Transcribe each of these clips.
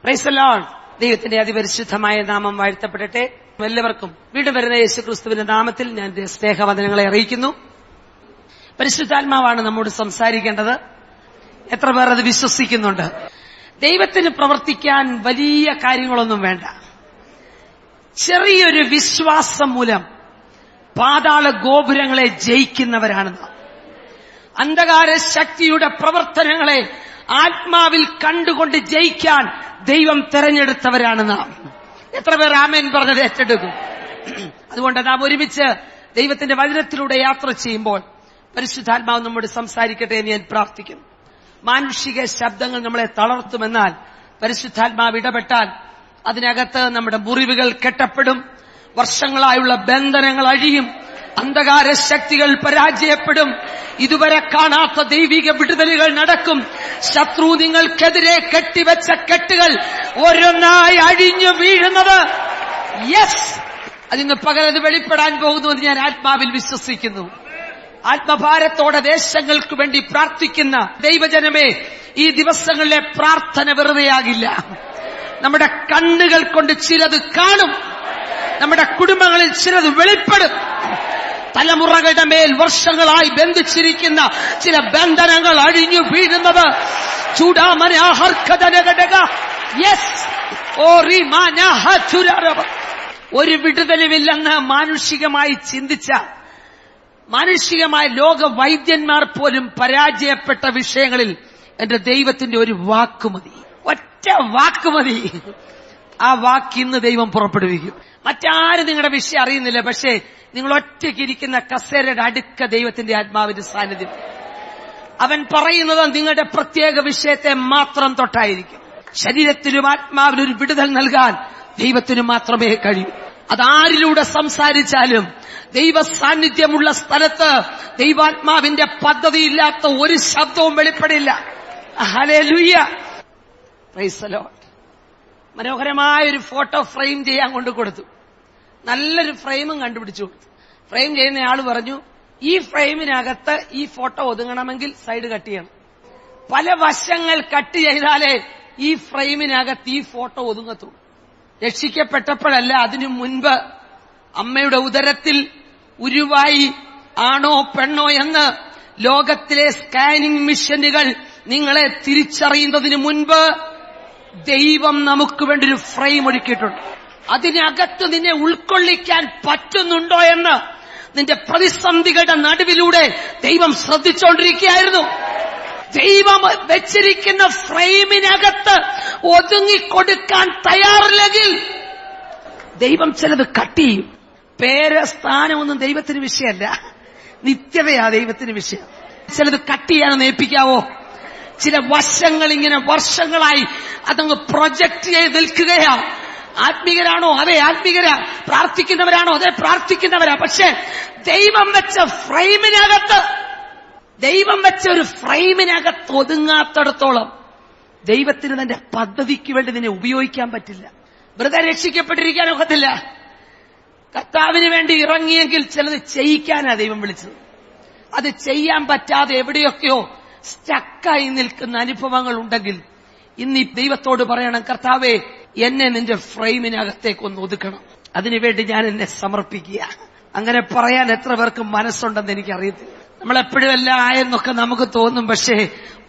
Price the Lord. ദൈവത്തിന്റെ അതിപരിശുദ്ധമായ നാമം വാഴ്ത്തപ്പെടട്ടെ. എല്ലാവർക്കും വീണ്ടും വരുന്ന യേശുക്രിസ്തുവിന്റെ നാമത്തിൽ ഞാൻ സ്നേഹവന്ദനങ്ങളെ അറിയിക്കുന്നു. പരിശുദ്ധാത്മാവാണ് നമ്മോട് സംസാരിക്കേണ്ടത്. എത്ര പേർ അത് വിശ്വസിക്കുന്നുണ്ട്? ദൈവത്തിന് പ്രവർത്തിക്കാൻ വലിയ കാര്യങ്ങളൊന്നും വേണ്ട. ചെറിയൊരു വിശ്വാസം മൂലം പാതാള ഗോപുരങ്ങളെ ജയിക്കുന്നവരാണ് നാം. അന്ധകാര ശക്തിയുടെ പ്രവർത്തനങ്ങളെ ആത്മാവിൽ കണ്ടുകൊണ്ട് ജയിക്കാൻ ദൈവം തെരഞ്ഞെടുത്തവരാണ് നാം. എത്ര പേർ ആമേൻ പറഞ്ഞത് ഏറ്റെടുക്കും? അതുകൊണ്ട് നാം ഒരുമിച്ച് ദൈവത്തിന്റെ വചനത്തിലൂടെ യാത്ര ചെയ്യുമ്പോൾ പരിശുദ്ധാത്മാവ് നമ്മോട് സംസാരിക്കട്ടെ എന്ന് ഞാൻ പ്രാർത്ഥിക്കുന്നു. മാനുഷിക ശബ്ദങ്ങൾ നമ്മളെ തളർത്തുമെന്നാൽ പരിശുദ്ധാത്മാവ് ഇടപെട്ടാൽ അതിനകത്ത് നമ്മുടെ മുറിവുകൾ കെട്ടപ്പെടും, വർഷങ്ങളായുള്ള ബന്ധനങ്ങൾ അഴിയും, അന്ധകാര ശക്തികൾ പരാജയപ്പെടും, ഇതുവരെ കാണാത്ത ദൈവിക വിടുതലുകൾ നടക്കും. ശത്രു നിങ്ങൾക്കെതിരെ കെട്ടിവെച്ച കെട്ടുകൾ ഓരോന്നായി അഴിഞ്ഞു വീഴുന്നത് അതിന്ന് പകലത് വെളിപ്പെടാൻ പോകുന്നുവെന്ന് ഞാൻ ആത്മാവിൽ വിശ്വസിക്കുന്നു. ആത്മഭാരത്തോടെ ദേശങ്ങൾക്ക് വേണ്ടി പ്രാർത്ഥിക്കുന്ന ദൈവജനമേ, ഈ ദിവസങ്ങളിലെ പ്രാർത്ഥന വെറുതെയാകില്ല. നമ്മുടെ കണ്ണുകൾ കൊണ്ട് ചിലത് കാണും, നമ്മുടെ കുടുംബങ്ങളിൽ ചിലത് വെളിപ്പെടും. തലമുറകളുടെ മേൽ വർഷങ്ങളായി ബന്ധിച്ചിരിക്കുന്ന ചില ബന്ധനങ്ങൾ അഴിഞ്ഞു വീഴുന്നത് ഒരു വിടുതലുമില്ലെന്ന് മാനുഷികമായി ചിന്തിച്ച, മാനുഷികമായ ലോക വൈദ്യന്മാർ പോലും പരാജയപ്പെട്ട വിഷയങ്ങളിൽ എന്റെ ദൈവത്തിന്റെ ഒരു വാക്കുമതി, ഒറ്റ വാക്കുമതി. ആ വാക്ക് ഇന്ന് ദൈവം പുറപ്പെടുവിക്കും. മറ്റാരും നിങ്ങളുടെ വിഷയം അറിയുന്നില്ല, പക്ഷേ നിങ്ങൾ ഒറ്റയ്ക്ക് ഇരിക്കുന്ന കസേരയുടെ അടുക്ക ദൈവത്തിന്റെ ആത്മാവിന്റെ സാന്നിധ്യം. അവൻ പറയുന്നത് നിങ്ങളുടെ പ്രത്യേക വിഷയത്തെ മാത്രം തൊട്ടായിരിക്കും. ശരീരത്തിനും ആത്മാവിനും ഒരു വിടുതൽ നൽകാൻ ദൈവത്തിന് മാത്രമേ കഴിയൂ. അതാരിലൂടെ സംസാരിച്ചാലും ദൈവ സാന്നിധ്യമുള്ള സ്ഥലത്ത് ദൈവാത്മാവിന്റെ പദ്ധതിയില്ലാത്ത ഒരു ശബ്ദവും വെളിപ്പെടില്ല. Hallelujah, praise the lord. മനോഹരമായൊരു ഫോട്ടോ ഫ്രെയിം ചെയ്യാൻ കൊണ്ടു കൊടുത്തു. നല്ലൊരു ഫ്രെയിമും കണ്ടുപിടിച്ചു കൊടുത്തു. ഫ്രെയിം ചെയ്യുന്ന ആള് പറഞ്ഞു, ഈ ഫ്രെയിമിനകത്ത് ഈ ഫോട്ടോ ഒതുങ്ങണമെങ്കിൽ സൈഡ് കട്ട് ചെയ്യണം. പല വശങ്ങൾ കട്ട് ചെയ്താലേ ഈ ഫ്രെയിമിനകത്ത് ഈ ഫോട്ടോ ഒതുങ്ങത്തുള്ളൂ. രക്ഷിക്കപ്പെട്ടപ്പോഴല്ല, അതിനു മുൻപ് അമ്മയുടെ ഉദരത്തിൽ ഉരുവായി ആണോ പെണ്ണോ എന്ന് ലോകത്തിലെ സ്കാനിംഗ് മിഷനുകൾ നിങ്ങളെ തിരിച്ചറിയുന്നതിന് മുൻപ് ദൈവം നമുക്ക് വേണ്ടി ഒരു ഫ്രെയിം ഒരുക്കിയിട്ടുണ്ട്. അതിനകത്ത് നിന്നെ ഉൾക്കൊള്ളിക്കാൻ പറ്റുന്നുണ്ടോ എന്ന് നിന്റെ പ്രതിസന്ധികളുടെ നടുവിലൂടെ ദൈവം ശ്രദ്ധിച്ചുകൊണ്ടിരിക്കുകയായിരുന്നു. ദൈവം വെച്ചിരിക്കുന്ന ഫ്രെയിമിനകത്ത് ഒതുങ്ങിക്കൊടുക്കാൻ തയ്യാറില്ലെങ്കിൽ ദൈവം ചിലത് കട്ട് ചെയ്യും. പേര് സ്ഥാനമൊന്നും ദൈവത്തിന് വിഷയമല്ല, നിത്യതയാ ദൈവത്തിന് വിഷയം. ചിലത് കട്ട് ചെയ്യാനൊന്ന് ഏൽപ്പിക്കാവോ? ചില വശങ്ങൾ ഇങ്ങനെ വർഷങ്ങളായി അതങ്ങ് പ്രൊജക്ട് ചെയ്ത് നിൽക്കുകയാ. ആത്മീകരാണോ? അതെ ആത്മീകരാ. പ്രാർത്ഥിക്കുന്നവരാണോ? അതെ പ്രാർത്ഥിക്കുന്നവരാ. പക്ഷെ ദൈവം വെച്ച ഒരു ഫ്രെയിമിനകത്ത് ഒതുങ്ങാത്തടത്തോളം ദൈവത്തിന് തന്റെ പദ്ധതിക്ക് വേണ്ടി നിന്നെ ഉപയോഗിക്കാൻ പറ്റില്ല. വെറുതെ രക്ഷിക്കപ്പെട്ടിരിക്കാൻ ഒക്കത്തില്ല. കർത്താവിന് വേണ്ടി ഇറങ്ങിയെങ്കിൽ ചിലത് ചെയ്യിക്കാനാ ദൈവം വിളിച്ചത്. അത് ചെയ്യാൻ പറ്റാതെ എവിടെയൊക്കെയോ സ്റ്റക്കായി നിൽക്കുന്ന അനുഭവങ്ങൾ ഉണ്ടെങ്കിൽ ഇന്ന് ഈ ദൈവത്തോട് പറയണം, കർത്താവേ, എന്നെ നിന്റെ ഫ്രെയിമിനകത്തേക്കൊന്ന് ഒതുക്കണം. അതിനുവേണ്ടി ഞാൻ എന്നെ സമർപ്പിക്കുക. അങ്ങനെ പറയാൻ എത്ര പേർക്ക് മനസ്സുണ്ടെന്ന് എനിക്കറിയത്തില്ല. നമ്മളെപ്പോഴും എല്ലാം ആയെന്നൊക്കെ നമുക്ക് തോന്നും. പക്ഷേ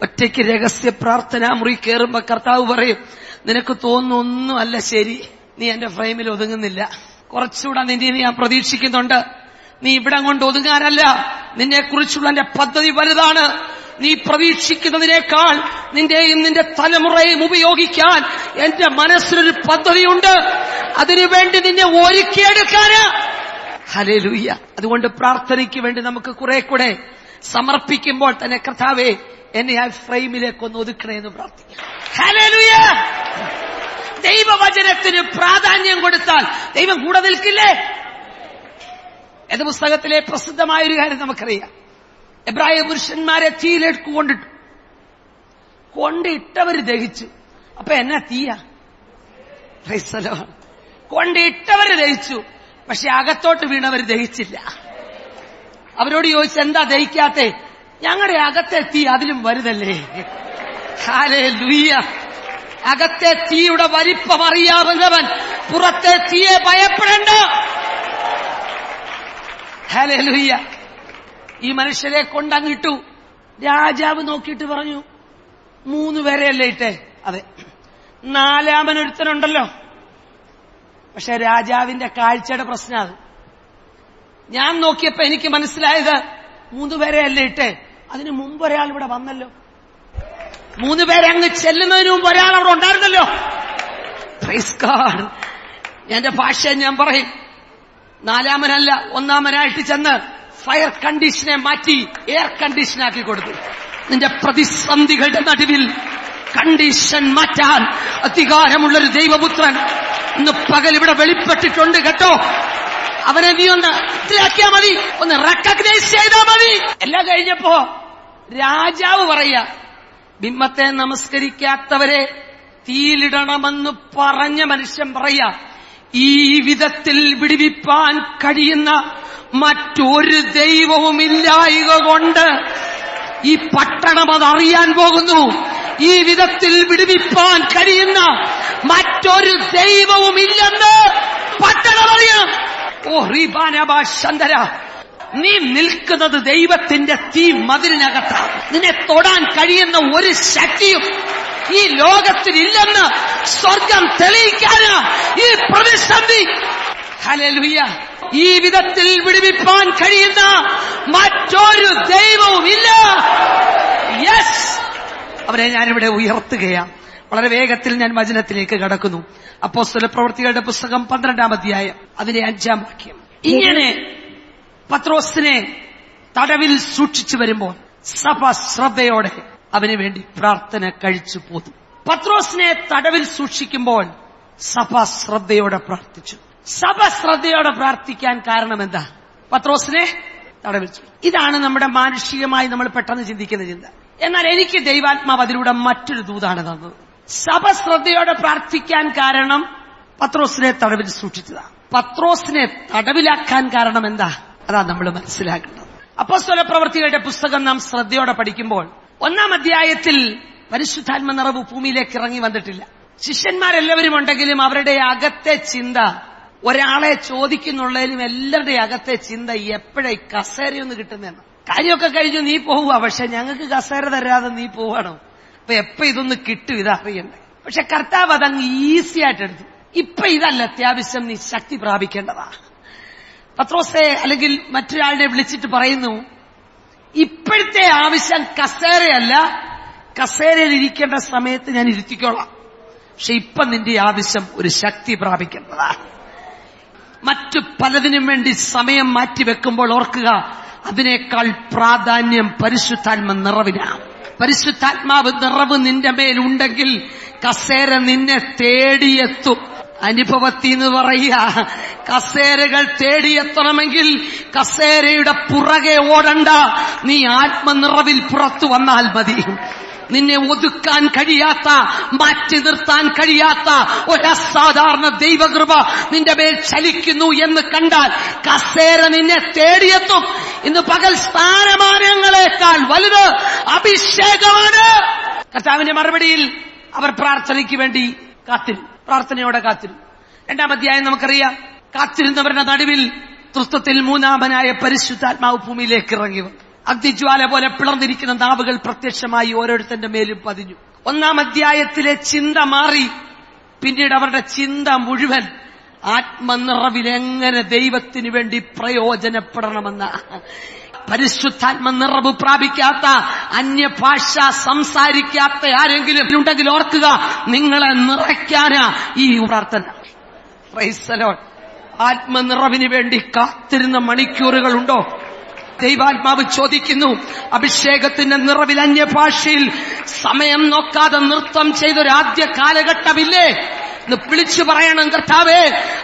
ഒറ്റയ്ക്ക് രഹസ്യ പ്രാർത്ഥനാ മുറി കയറുമ്പോ കർത്താവ് പറയും, നിനക്ക് തോന്നുന്നൊന്നും അല്ല ശരി, നീ എന്റെ ഫ്രെയിമിൽ ഒതുങ്ങുന്നില്ല. കുറച്ചുകൂടെ നിന്നെ ഞാൻ പ്രതീക്ഷിക്കുന്നുണ്ട്. നീ ഇവിടെ കൊണ്ട് ഒതുങ്ങാനല്ല, നിന്നെ കുറിച്ചുള്ള എന്റെ പദ്ധതി വലുതാണ്. നീ പ്രതീക്ഷിക്കുന്നതിനേക്കാൾ നിന്റെയും നിന്റെ തലമുറയും ഉപയോഗിക്കാൻ എന്റെ മനസ്സിലൊരു പദ്ധതിയുണ്ട്. അതിനുവേണ്ടി നിന്നെ ഒരുക്കിയെടുക്കാന്. ഹല്ലേലൂയ. അതുകൊണ്ട് പ്രാർത്ഥനയ്ക്ക് വേണ്ടി നമുക്ക് കുറെ കൂടെ സമർപ്പിക്കുമ്പോൾ തന്നെ കർത്താവേ, എന്നെ ആ ഫ്രെയിമിലേക്കൊന്ന് ഒതുക്കണേ എന്ന് പ്രാർത്ഥിക്കാം. ഹല്ലേലൂയ. ദൈവവചനത്തിന് പ്രാധാന്യം കൊടുത്താൽ ദൈവം കൂടെ നിൽക്കില്ലേ? ഏത് പുസ്തകത്തിലെ പ്രസിദ്ധമായൊരു കാര്യം നമുക്കറിയാം. എബ്രായ പുരുഷന്മാരെ തീയിലേക്ക് കൊണ്ടിട്ടവര് ദഹിച്ചു. അപ്പൊ എന്നാ തീയാ? കൊണ്ടിട്ടവര് ദഹിച്ചു, പക്ഷെ അകത്തോട്ട് വീണവർ ദഹിച്ചില്ല. അവരോട് ചോദിച്ചെന്താ ദഹിക്കാത്തെ? ഞങ്ങളുടെ അകത്തെ തീ അതിലും വലുതല്ലേ. ഹല്ലേലൂയ. അകത്തെ തീയുടെ വലിപ്പം അറിയാവുന്നവൻ പുറത്തെ തീയെ ഭയപ്പെടേണ്ട. ഹല്ലേലൂയ. ഈ മനുഷ്യരെ കൊണ്ടങ്ങിട്ടു. രാജാവ് നോക്കിയിട്ട് പറഞ്ഞു, 3 പേരെയല്ലേ ഇട്ടേ? അതെ. 4-മനൊരുത്തനുണ്ടല്ലോ. പക്ഷെ രാജാവിന്റെ കാഴ്ചയുടെ പ്രശ്നം അത്. ഞാൻ നോക്കിയപ്പോ എനിക്ക് മനസ്സിലായത് 3 പേരെയല്ലേ ഇട്ടേ, അതിനു മുമ്പ് ഒരാൾ ഇവിടെ വന്നല്ലോ. 3 പേരെ അങ്ങ് ചെല്ലുന്നതിന് മുമ്പ് ഒരാൾ അവിടെ ഉണ്ടായിരുന്നല്ലോ. Praise God. എന്റെ ഭാഷ ഞാൻ പറയും, 4-മനല്ല 1-മനായിട്ട് ചെന്ന് ഫയർ കണ്ടീഷനെ മാറ്റി എയർ കണ്ടീഷനാക്കി കൊടുത്തു. നിന്റെ പ്രതിസന്ധികളുടെ നടുവിൽ കണ്ടീഷൻ മാറ്റാൻ അധികാരമുള്ളൊരു ദൈവപുത്രൻ ഇന്ന് പകൽ ഇവിടെ വെളിപ്പെട്ടിട്ടുണ്ട് കേട്ടോ. അവനെ നീ ഒന്ന് മനസ്സിലാക്കിയാ മതി, ഒന്ന് റെക്കഗ്നൈസ് ചെയ്താൽ മതി. എല്ലാം കഴിഞ്ഞപ്പോ രാജാവ് പറയാ, ബിംബത്തെ നമസ്കരിക്കാത്തവരെ തീയിലിടണമെന്ന് പറഞ്ഞ മനുഷ്യൻ പറയാ, ഈ വിധത്തിൽ വിടുവിപ്പാൻ കഴിയുന്ന മറ്റൊരു ദൈവവുമില്ലായക കൊണ്ട് ഈ പട്ടണം അതറിയാൻ പോകുന്നു. ഈ വിധത്തിൽ വിടുവിപ്പാൻ കഴിയുന്ന മറ്റൊരു ദൈവവുമില്ലെന്ന് പട്ടണം അറിയാം. ഓ റീബാനബാശന്തര, നീ നിൽക്കുന്നത് ദൈവത്തിന്റെ തീ മതിലിനകത്താണ്. നിന്നെ തൊടാൻ കഴിയുന്ന ഒരു ശക്തിയും ഈ ലോകത്തിലില്ലെന്ന് സ്വർഗം തെളിയിക്കാന് ഈ പ്രതിസന്ധി. ഹല്ലേലൂയ. ഈ വിധത്തിൽ വിടുവിപ്പാൻ കഴിയുന്ന മറ്റൊരു ദൈവവുമില്ല. യെസ്, അവരെ ഞാനിവിടെ ഉയർത്തുകയാണ്. വളരെ വേഗത്തിൽ ഞാൻ വചനത്തിലേക്ക് കടക്കുന്നു. അപ്പോസ്തലപ്രവൃത്തികളുടെ പുസ്തകം 12-ാം അധ്യായം അതിന്റെ 5-ാം വാക്യം. ഇങ്ങനെ പത്രോസിനെ തടവിൽ സൂക്ഷിച്ചു വരുമ്പോൾ സഭ ശ്രദ്ധയോടെ അവന് വേണ്ടി പ്രാർത്ഥന കഴിച്ചു പോന്നു. പത്രോസിനെ തടവിൽ സൂക്ഷിക്കുമ്പോൾ സഭ ശ്രദ്ധയോടെ പ്രാർത്ഥിച്ചു. സഭ ശ്രദ്ധയോടെ പ്രാർത്ഥിക്കാൻ കാരണം എന്താ? പത്രോസിനെ തടവിൽ. ഇതാണ് നമ്മുടെ മാനുഷികമായി നമ്മൾ പെട്ടെന്ന് ചിന്തിക്കുന്ന ചിന്ത. എന്നാൽ എനിക്ക് ദൈവാത്മാവ് അതിലൂടെ മറ്റൊരു ദൂതാണ് തന്നത്. സഭ ശ്രദ്ധയോടെ പ്രാർത്ഥിക്കാൻ കാരണം പത്രോസിനെ തടവിൽ സൂക്ഷിച്ചതാണ്. പത്രോസിനെ തടവിലാക്കാൻ കാരണം എന്താ? അതാ നമ്മൾ മനസ്സിലാക്കേണ്ടത്. അപ്പോസ്തലപ്രവൃത്തികളുടെ പുസ്തകം നാം ശ്രദ്ധയോടെ പഠിക്കുമ്പോൾ 1-ാം അധ്യായത്തിൽ പരിശുദ്ധാത്മ നിറവ് ഭൂമിയിലേക്ക് ഇറങ്ങി വന്നിട്ടില്ല. ശിഷ്യന്മാരെല്ലാവരും ഉണ്ടെങ്കിലും അവരുടെ അകത്തെ ചിന്ത, ഒരാളെ ചോദിക്കുന്നുള്ളതിലും എല്ലാവരുടെ അകത്തെ ചിന്ത എപ്പോഴേ കസേരയൊന്ന് കിട്ടുന്നതെന്ന്. കാര്യമൊക്കെ കഴിഞ്ഞു നീ പോവുക, പക്ഷെ ഞങ്ങൾക്ക് കസേര തരാതെ നീ പോവാണോ? അപ്പൊ എപ്പോ ഇതൊന്ന് കിട്ടും ഇതറിയണ്ടേ. പക്ഷെ കർത്താവ് അതങ്ങ് ഈസി ആയിട്ട് എടുത്തു. ഇപ്പൊ ഇതല്ല അത്യാവശ്യം, നീ ശക്തി പ്രാപിക്കേണ്ടതാ. പത്രോസെ അല്ലെങ്കിൽ മറ്റൊരാളിനെ വിളിച്ചിട്ട് പറയുന്നു, ഇപ്പോഴത്തെ ആവശ്യം കസേരയല്ല, കസേരയിൽ ഇരിക്കേണ്ട സമയത്ത് ഞാൻ ഇരുത്തിക്കോളാം. പക്ഷെ ഇപ്പൊ നിന്റെ ആവശ്യം ഒരു ശക്തി പ്രാപിക്കേണ്ടതാ. മറ്റു പലതിനും വേണ്ടി സമയം മാറ്റിവെക്കുമ്പോൾ ഓർക്കുക, അതിനേക്കാൾ പ്രാധാന്യം പരിശുദ്ധാത്മ നിറവിനാണ്. പരിശുദ്ധാത്മാവ് നിറവ് നിന്റെ മേലുണ്ടെങ്കിൽ കസേര നിന്നെ തേടിയെത്തും. അനുഭവത്തിന്ന് പറയുക, കസേരകൾ തേടിയെത്തണമെങ്കിൽ കസേരയുടെ പുറകെ ഓടണ്ട, നീ ആത്മനിറവിൽ പുറത്തു വന്നാൽ മതി. നിന്നെ ഒതുക്കാൻ കഴിയാത്ത, മാറ്റി നിർത്താൻ കഴിയാത്ത ഒരസാധാരണ ദൈവകൃപ നിന്റെ മേൽ ചലിക്കുന്നു എന്ന് കണ്ടാൽ കസേര നിന്നെ തേടിയെത്തും. ഇന്ന് പകൽ സ്ഥാനമാനങ്ങളെക്കാൾ വലുത് അഭിഷേകമാണ്. കർത്താവിന്റെ മറുപടിയിൽ അവർ പ്രാർത്ഥനയ്ക്ക് വേണ്ടി കാത്തിരുന്നു, പ്രാർത്ഥനയോടെ കാത്തിരുന്നു. 2-ാം അധ്യായം നമുക്കറിയാം. കാത്തിരുന്നവരുടെ നടുവിൽ തൃത്വത്തിൽ 3-മനായ പരിശുദ്ധാത്മാവ് ഭൂമിയിലേക്ക് ഇറങ്ങി വന്നു. അഗ്നിജ്വാല പോലെ പിളർന്നിരിക്കുന്ന നാവുകൾ പ്രത്യക്ഷമായി ഓരോരുത്തന്റെ മേലും പതിഞ്ഞു. 1-ാം അധ്യായത്തിലെ ചിന്ത മാറി. പിന്നീട് അവരുടെ ചിന്ത മുഴുവൻ ആത്മനിറവിൽ എങ്ങനെ ദൈവത്തിന് വേണ്ടി പ്രയോജനപ്പെടണമെന്ന. പരിശുദ്ധാത്മ നിറവ് പ്രാപിക്കാത്ത, അന്യഭാഷ സംസാരിക്കാത്ത ആരെങ്കിലും ഉണ്ടെങ്കിൽ ഓർക്കുക, നിങ്ങളെ നിറയ്ക്കാനാ ഈ പ്രാർത്ഥന. Price the Lord. ആത്മനിറവിന് വേണ്ടി കാത്തിരുന്ന മണിക്കൂറുകളുണ്ടോ? ദൈവാത്മാവ് ചോദിക്കുന്നു, അഭിഷേകത്തിന്റെ നിറവിൽ അന്യഭാഷയിൽ സമയം നോക്കാതെ നൃത്തം ചെയ്തൊരാദ്യ കാലഘട്ടമില്ലേ? എന്ന് വിളിച്ചു പറയണം, കർത്താവേ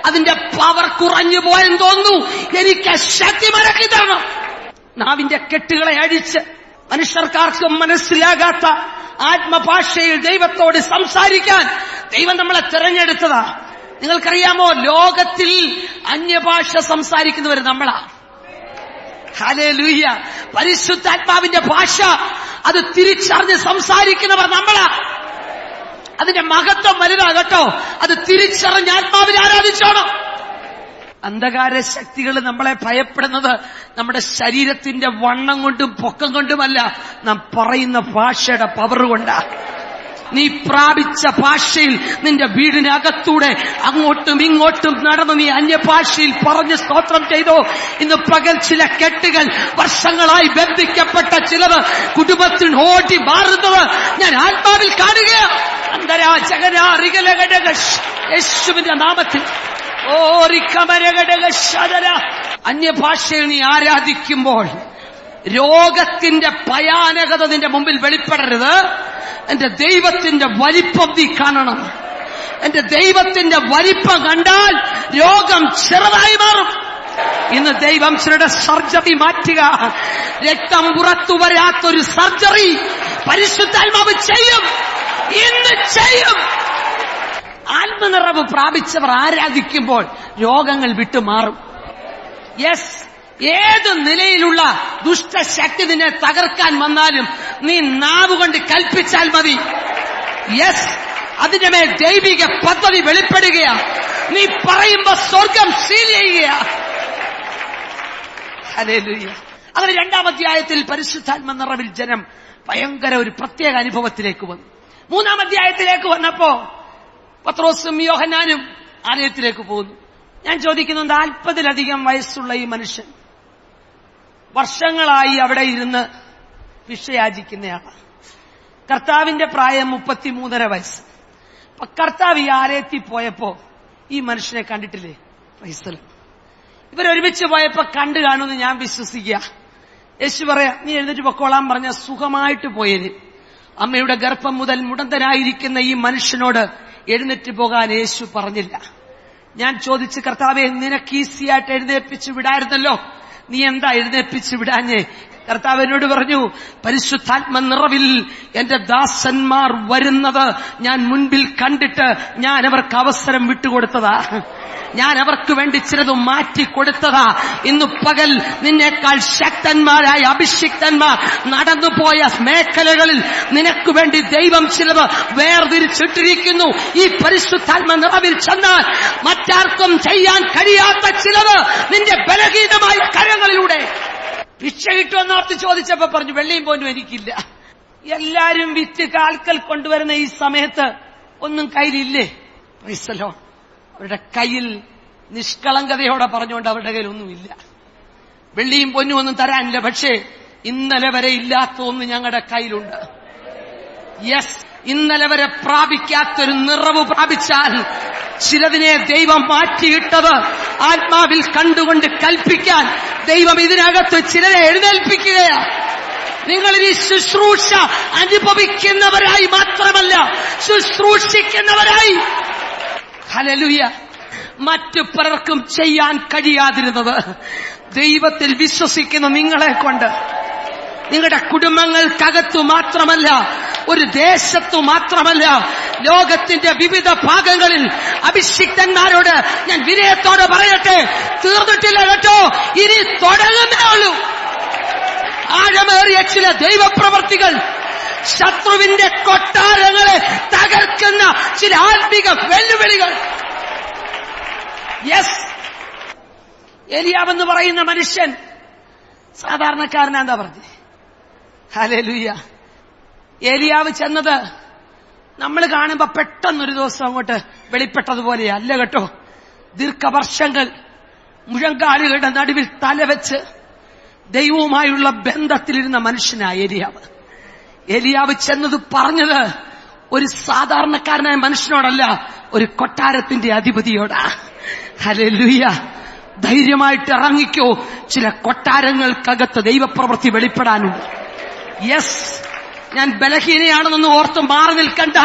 അതിന്റെ പവർ കുറഞ്ഞു പോയെന്ന് തോന്നുന്നു, എനിക്ക് ശക്തി മടക്കി തരണം. നാവിന്റെ കെട്ടുകളെ അഴിച്ച് മനുഷ്യർക്കാർക്കും മനസ്സിലാകാത്ത ആത്മഭാഷയിൽ ദൈവത്തോട് സംസാരിക്കാൻ ദൈവം നമ്മളെ തിരഞ്ഞെടുത്തതാ. നിങ്ങൾക്കറിയാമോ, ലോകത്തിൽ അന്യഭാഷ സംസാരിക്കുന്നവർ നമ്മളാ. ഹല്ലേലൂയ. പരിശുദ്ധാത്മാവിന്റെ ഭാഷ അത് തിരിച്ചറിഞ്ഞ് സംസാരിക്കുന്നവർ നമ്മളാ. അതിന്റെ മഹത്വം വലുതാ കേട്ടോ. അത് തിരിച്ചറിഞ്ഞ് ആത്മാവിൽ ആരാധിച്ചോണം. അന്ധകാര ശക്തികൾ നമ്മളെ ഭയപ്പെടുന്നത് നമ്മുടെ ശരീരത്തിന്റെ വണ്ണം കൊണ്ടും പൊക്കം കൊണ്ടുമല്ല, നാം പറയുന്ന ഭാഷയുടെ പവർ കൊണ്ടാ. നീ പ്രാപിച്ച ഭാഷയിൽ നിന്റെ വീടിനകത്തൂടെ അങ്ങോട്ടും ഇങ്ങോട്ടും നടന്ന് നീ അന്യഭാഷയിൽ പറഞ്ഞ് സ്തോത്രം ചെയ്തോ. ഇന്ന് പകൽ ചില കെട്ടുകൾ വർഷങ്ങളായി ബന്ധിക്കപ്പെട്ട ചിലത് കുടുംബത്തിൽ ഓടി മാറുന്നത് ഞാൻ ആത്മാവിൽ കാണുകയാണ്. യേശുവിന്റെ നാമത്തിൽ അന്യഭാഷയിൽ നീ ആരാധിക്കുമ്പോൾ രോഗത്തിന്റെ ഭയാനകത നിന്റെ മുമ്പിൽ വെളിപ്പെടരുത്. എന്റെ ദൈവത്തിന്റെ വലിപ്പം നീ കാണണം. എന്റെ ദൈവത്തിന്റെ വലിപ്പം കണ്ടാൽ രോഗം ചെറുതായി മാറും. ഇന്ന് ദൈവം ചിലരുടെ സർജറി മാറ്റുക. രക്തം പുറത്തു വരാത്തൊരു സർജറി പരിശുദ്ധാത്മാവ് ചെയ്യും, ഇന്ന് ചെയ്യും. ആത്മനിറവ് പ്രാപിച്ചവർ ആരാധിക്കുമ്പോൾ രോഗങ്ങൾ വിട്ടുമാറും. യെസ്, ഏത് നിലയിലുള്ള ദുഷ്ടശക്തി നിന്നെ തകർക്കാൻ വന്നാലും നീ നാവുകൊണ്ട് കൽപ്പിച്ചാൽ മതി. യെസ്, അതിന്റെ മേൽ ദൈവിക പദ്ധതി വെളിപ്പെടുകയാ. നീ പറയുമ്പോ സ്വർഗം സീൽ ചെയ്യുകയാ. ഹല്ലേലൂയ. അങ്ങനെ 2-ാം അധ്യായത്തിൽ പരിശുദ്ധാത്മ നിറവിൽ ജനം ഭയങ്കര ഒരു പ്രത്യേക അനുഭവത്തിലേക്ക് വന്നു. 3-ാം അധ്യായത്തിലേക്ക് വന്നപ്പോ പത്രോസും യോഹന്നാനും ആലയത്തിലേക്ക് പോകുന്നു. ഞാൻ ചോദിക്കുന്നു, 40-ലധികം വയസ്സുള്ള ഈ മനുഷ്യൻ വർഷങ്ങളായി അവിടെ ഇരുന്ന് ഭിക്ഷയാചിക്കുന്നയാളാണ്. കർത്താവിന്റെ പ്രായം 33.5 വയസ്സ്. കർത്താവ് ഈ ആലയത്തിൽ പോയപ്പോ ഈ മനുഷ്യനെ കണ്ടിട്ടില്ലേ? പ്രൈസ്. ഇവരൊരുമിച്ച് പോയപ്പോ കണ്ടു കാണുമെന്ന് ഞാൻ വിശ്വസിക്കുക. യേശു പറയാ, നീ എഴുന്നേറ്റ് പൊക്കോളാൻ പറഞ്ഞ സുഖമായിട്ട് പോയേന്. അമ്മയുടെ ഗർഭം മുതൽ മുടന്തനായിരിക്കുന്ന ഈ മനുഷ്യനോട് എഴുന്നേറ്റ് പോകാൻ യേശു പറഞ്ഞില്ല. ഞാൻ ചോദിച്ചു, കർത്താവെ, നിനക്ക് ഈസിയായിട്ട് എഴുന്നേൽപ്പിച്ചു വിടായിരുന്നല്ലോ, നീ എന്താ എഴുന്നേൽപ്പിച്ചു വിടാഞ്ഞേ? കർത്താവ് എന്നോട് പറഞ്ഞു, പരിശുദ്ധാത്മ നിറവിൽ എന്റെ ദാസന്മാർ വരുന്നത് ഞാൻ മുൻപിൽ കണ്ടിട്ട് ഞാൻ അവർക്ക് അവസരം വിട്ടുകൊടുത്തതാ. ഞാൻ അവർക്ക് വേണ്ടി ചിലത് മാറ്റിക്കൊടുത്തതാ. ഇന്ന് പകൽ നിന്നേക്കാൾ ശക്തന്മാരായ അഭിഷിക്തന്മാർ നടന്നുപോയ മേഖലകളിൽ നിനക്ക് വേണ്ടി ദൈവം ചിലത് വേർതിരിച്ചിട്ടിരിക്കുന്നു. ഈ പരിശുദ്ധാത്മ നിറവിൽ ചെന്നാൽ മറ്റാർക്കും ചെയ്യാൻ കഴിയാത്ത ചിലത് നിന്റെ ബലഹീനമായ കരങ്ങളിലൂടെ ഭിക്ഷ കിട്ടുമെന്നോർത്ത് ചോദിച്ചപ്പോ പറഞ്ഞു, വെള്ളിയും പോലും എനിക്കില്ല. എല്ലാരും വിറ്റ് കാൽക്കൽ കൊണ്ടുവരുന്ന ഈ സമയത്ത് ഒന്നും കയ്യിലില്ലേ? Price the Lord. അവരുടെ കയ്യിൽ നിഷ്കളങ്കതയോടെ പറഞ്ഞുകൊണ്ട് അവരുടെ കയ്യിൽ ഒന്നുമില്ല. വെള്ളിയും പൊന്നും ഒന്നും തരാനില്ല, പക്ഷേ ഇന്നലെ വരെ ഇല്ലാത്ത ഒന്ന് ഞങ്ങളുടെ കയ്യിലുണ്ട്. യെസ്, ഇന്നലെ വരെ പ്രാപിക്കാത്തൊരു നിറവ് പ്രാപിച്ചാൽ ചിലതിനെ ദൈവം മാറ്റിയിട്ടത് ആത്മാവിൽ കണ്ടുകൊണ്ട് കൽപ്പിക്കാൻ ദൈവം ഇതിനകത്ത് ചിലരെ എഴുന്നേൽപ്പിക്കുകയാണ്. നിങ്ങൾ ഈ ശുശ്രൂഷ അനുഭവിക്കുന്നവരായി മാത്രമല്ല, ശുശ്രൂഷിക്കുന്നവരായി. ഹല്ലേലൂയ. മറ്റു പലർക്കും ചെയ്യാൻ കഴിയാതിരുന്നത് ദൈവത്തിൽ വിശ്വസിക്കുന്ന നിങ്ങളെ കൊണ്ട്, നിങ്ങളുടെ കുടുംബങ്ങൾക്കകത്തു മാത്രമല്ല, ഒരു ദേശത്തു മാത്രമല്ല, ലോകത്തിന്റെ വിവിധ ഭാഗങ്ങളിൽ അഭിഷിക്തന്മാരോട് ഞാൻ വിനയത്തോടെ പറയട്ടെ, തീർന്നിട്ടില്ല കേട്ടോ, ഇനി തുടങ്ങുന്നേ ഉള്ളൂ. ആഴമേറിയ ചില ദൈവപ്രവർത്തികൾ, ശത്രുവിന്റെ കൊട്ടാരങ്ങളെ തകർക്കുന്ന ചില ആത്മിക വെല്ലുവിളികൾ. യെസ്, ഏലിയാവെന്ന് പറയുന്ന മനുഷ്യൻ സാധാരണക്കാരനാന്താ പറഞ്ഞേ? ഹല്ലേലൂയ. ഏലിയാവ് ചെന്നത് നമ്മൾ കാണുമ്പോ പെട്ടെന്നൊരു ദിവസം അങ്ങോട്ട് വെളിപ്പെട്ടതുപോലെ അല്ല കേട്ടോ. ദീർഘവർഷങ്ങൾ മുഴങ്കാലുകളുടെ നടുവിൽ തലവെച്ച് ദൈവവുമായുള്ള ബന്ധത്തിലിരുന്ന മനുഷ്യനായ ഏലിയാവ്. ഏലിയാവ് ചെന്നത് പറഞ്ഞത് ഒരു സാധാരണക്കാരനായ മനുഷ്യനോടല്ല, ഒരു കൊട്ടാരത്തിന്റെ അധിപതിയോടാ. ഹല്ലേലൂയ. ധൈര്യമായിട്ട് ഇറങ്ങിക്കോ, ചില കൊട്ടാരങ്ങൾക്കകത്ത് ദൈവപ്രവൃത്തി വെളിപ്പെടാനുണ്ട്. യെസ്, ഞാൻ ബലഹീനയാണെന്നൊന്ന് ഓർത്ത് മാറി നിൽക്കണ്ട.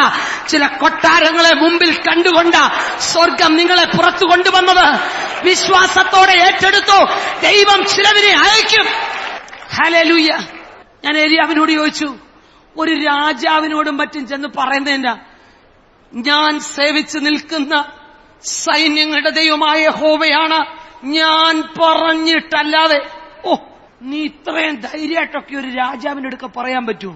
ചില കൊട്ടാരങ്ങളെ മുമ്പിൽ കണ്ടുകൊണ്ട സ്വർഗം നിങ്ങളെ പുറത്തു കൊണ്ടുവന്നത്. വിശ്വാസത്തോടെ ഏറ്റെടുത്തോ, ദൈവം ചിലതിനെ അയക്കും. ഹല്ലേലൂയ. ഞാൻ ഏലിയാവിനോട് ചോദിച്ചു, ഒരു രാജാവിനോടും മറ്റും ചെന്ന് പറയുന്നതിന്റെ, ഞാൻ സേവിച്ച് നിൽക്കുന്ന സൈന്യങ്ങളുടെ ദൈവമായ യഹോവയാണ് ഞാൻ പറഞ്ഞിട്ടല്ലാതെ. ഓ, നീ ഇത്രയും ധൈര്യമായിട്ടൊക്കെ ഒരു രാജാവിന്റെ അടുക്ക പറയാൻ പറ്റൂ?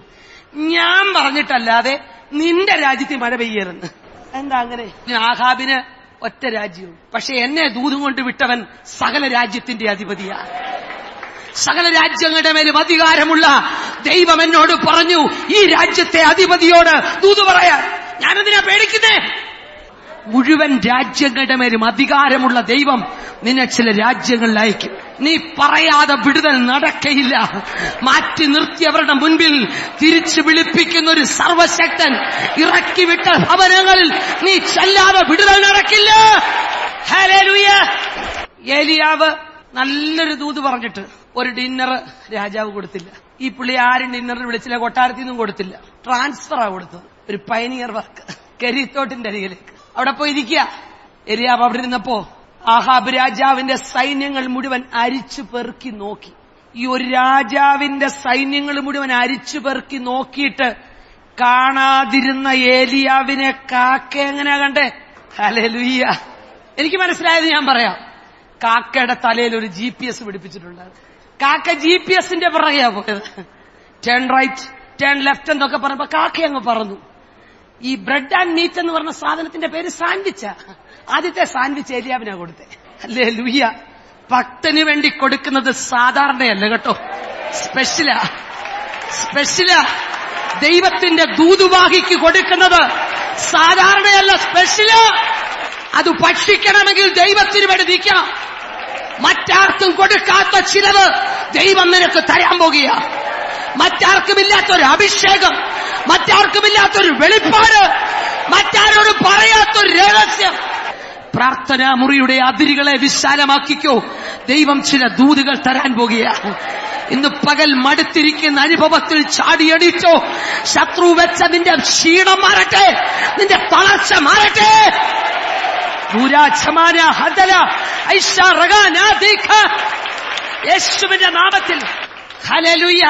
ഞാൻ പറഞ്ഞിട്ടല്ലാതെ നിന്റെ രാജ്യത്തിൽ മഴ പെയ്യരുന്ന്. എന്താ അങ്ങനെ? ആഹാബിന് ഒറ്റ രാജ്യവും, പക്ഷെ എന്നെ ദൂതും കൊണ്ട് വിട്ടവൻ സകല രാജ്യത്തിന്റെ അധിപതിയാ. സകല രാജ്യങ്ങളുടെ മേലും അധികാരമുള്ള ദൈവം എന്നോട് പറഞ്ഞു, ഈ രാജ്യത്തെ അധിപതിയോട് ദൂത് പറയാൻ. ഞാനെന്തിനാ പേടിക്കുന്നേ? മുഴുവൻ രാജ്യങ്ങളുടെ മേലും അധികാരമുള്ള ദൈവം നിന്നെ ചില രാജ്യങ്ങളിൽ അയക്കും. നീ പറയാതെ വിടുതൽ നടക്കയില്ല. മാറ്റി നിർത്തിയവരുടെ മുൻപിൽ തിരിച്ചു വിളിപ്പിക്കുന്ന ഒരു സർവശക്തൻ ഇറക്കിവിട്ട ഭവനങ്ങളിൽ നീ ചെല്ലാതെ വിടുതൽ നടക്കില്ല. ഹല്ലേലൂയ. ഏലിയാവ് നല്ലൊരു ദൂത് പറഞ്ഞിട്ട് ഒരു ഡിന്നർ രാജാവ് കൊടുത്തില്ല. ഈ പുള്ളി ആരും ഡിന്നറിന് വിളിച്ചില്ല, കൊട്ടാരത്തിൽ നിന്നും കൊടുത്തില്ല. ട്രാൻസ്ഫറാ കൊടുത്തത്. ഒരു പൈനിയർ വർക്ക് കരീത്തോട്ടിന്റെ അരികിലേക്ക്. അവിടെ പോയി ഇരിക്കുക. ഏലിയാവ് അവിടെ ഇരുന്നപ്പോ ആഹാബ് രാജാവിന്റെ സൈന്യങ്ങൾ മുഴുവൻ അരിച്ചു പെറുക്കി നോക്കി. ഈ ഒരു രാജാവിന്റെ സൈന്യങ്ങൾ മുഴുവൻ അരിച്ചു പെറുക്കി നോക്കിയിട്ട് കാണാതിരുന്ന ഏലിയാവിനെ കാക്ക എങ്ങനെയാ കണ്ടേ? ഹല്ലേലൂയ. എനിക്ക് മനസ്സിലായത് ഞാൻ പറയാം. കാക്കയുടെ തലയിൽ ഒരു GPS പിടിപ്പിച്ചിട്ടുണ്ട്. കാക്ക GPSന്റെ പുറകെയാ പോയത്. ടേൺ റൈറ്റ്, ടേൺ ലെഫ്റ്റ് എന്നൊക്കെ പറഞ്ഞപ്പോ കാക്ക അങ്ങ് പറന്നു. ഈ ബ്രെഡ് ആൻഡ് മീറ്റ് എന്ന് പറഞ്ഞ സാധനത്തിന്റെ പേര് സാൻഡ്വിച്ചാ. ആദ്യത്തെ സാൻഡ്വിച്ച് ഏലിയാവിനാ കൊടുത്തേ. ഹല്ലേലൂയ. ഭക്തന് വേണ്ടി കൊടുക്കുന്നത് സാധാരണയല്ല കേട്ടോ, സ്പെഷ്യലാ. ദൈവത്തിന്റെ ദൂതുവാഹിക്ക് കൊടുക്കുന്നത് സാധാരണയല്ല, സ്പെഷ്യലാ. അത് ഭക്ഷിക്കണമെങ്കിൽ ദൈവത്തിന് വേണ്ടി നിൽക്കണം. മറ്റാർക്കും കൊടുക്കാത്ത ചിലവ് ദൈവം നിനക്ക് തരാൻ പോകുക. മറ്റാർക്കുമില്ലാത്തൊരു അഭിഷേകം, മറ്റാർക്കുമില്ലാത്തൊരു വെളിപ്പാട്, മറ്റാരോട് പറയാത്തൊരു രഹസ്യം. പ്രാർത്ഥനാ മുറിയുടെ അതിരുകളെ വിശാലമാക്കിക്കോ. ദൈവം ചില ദൂതുകൾ തരാൻ പോകുകയാണ്. ഇന്ന് പകൽ മടുത്തിരിക്കുന്ന അനുഭവത്തിൽ ചാടിയടിച്ചോ. ശത്രു വെച്ച നിന്റെ ക്ഷീണം മാറട്ടെ, നിന്റെ തളർച്ച മാറട്ടെ. യേശുവിന്റെ നാമത്തിൽ ഹല്ലേലൂയ.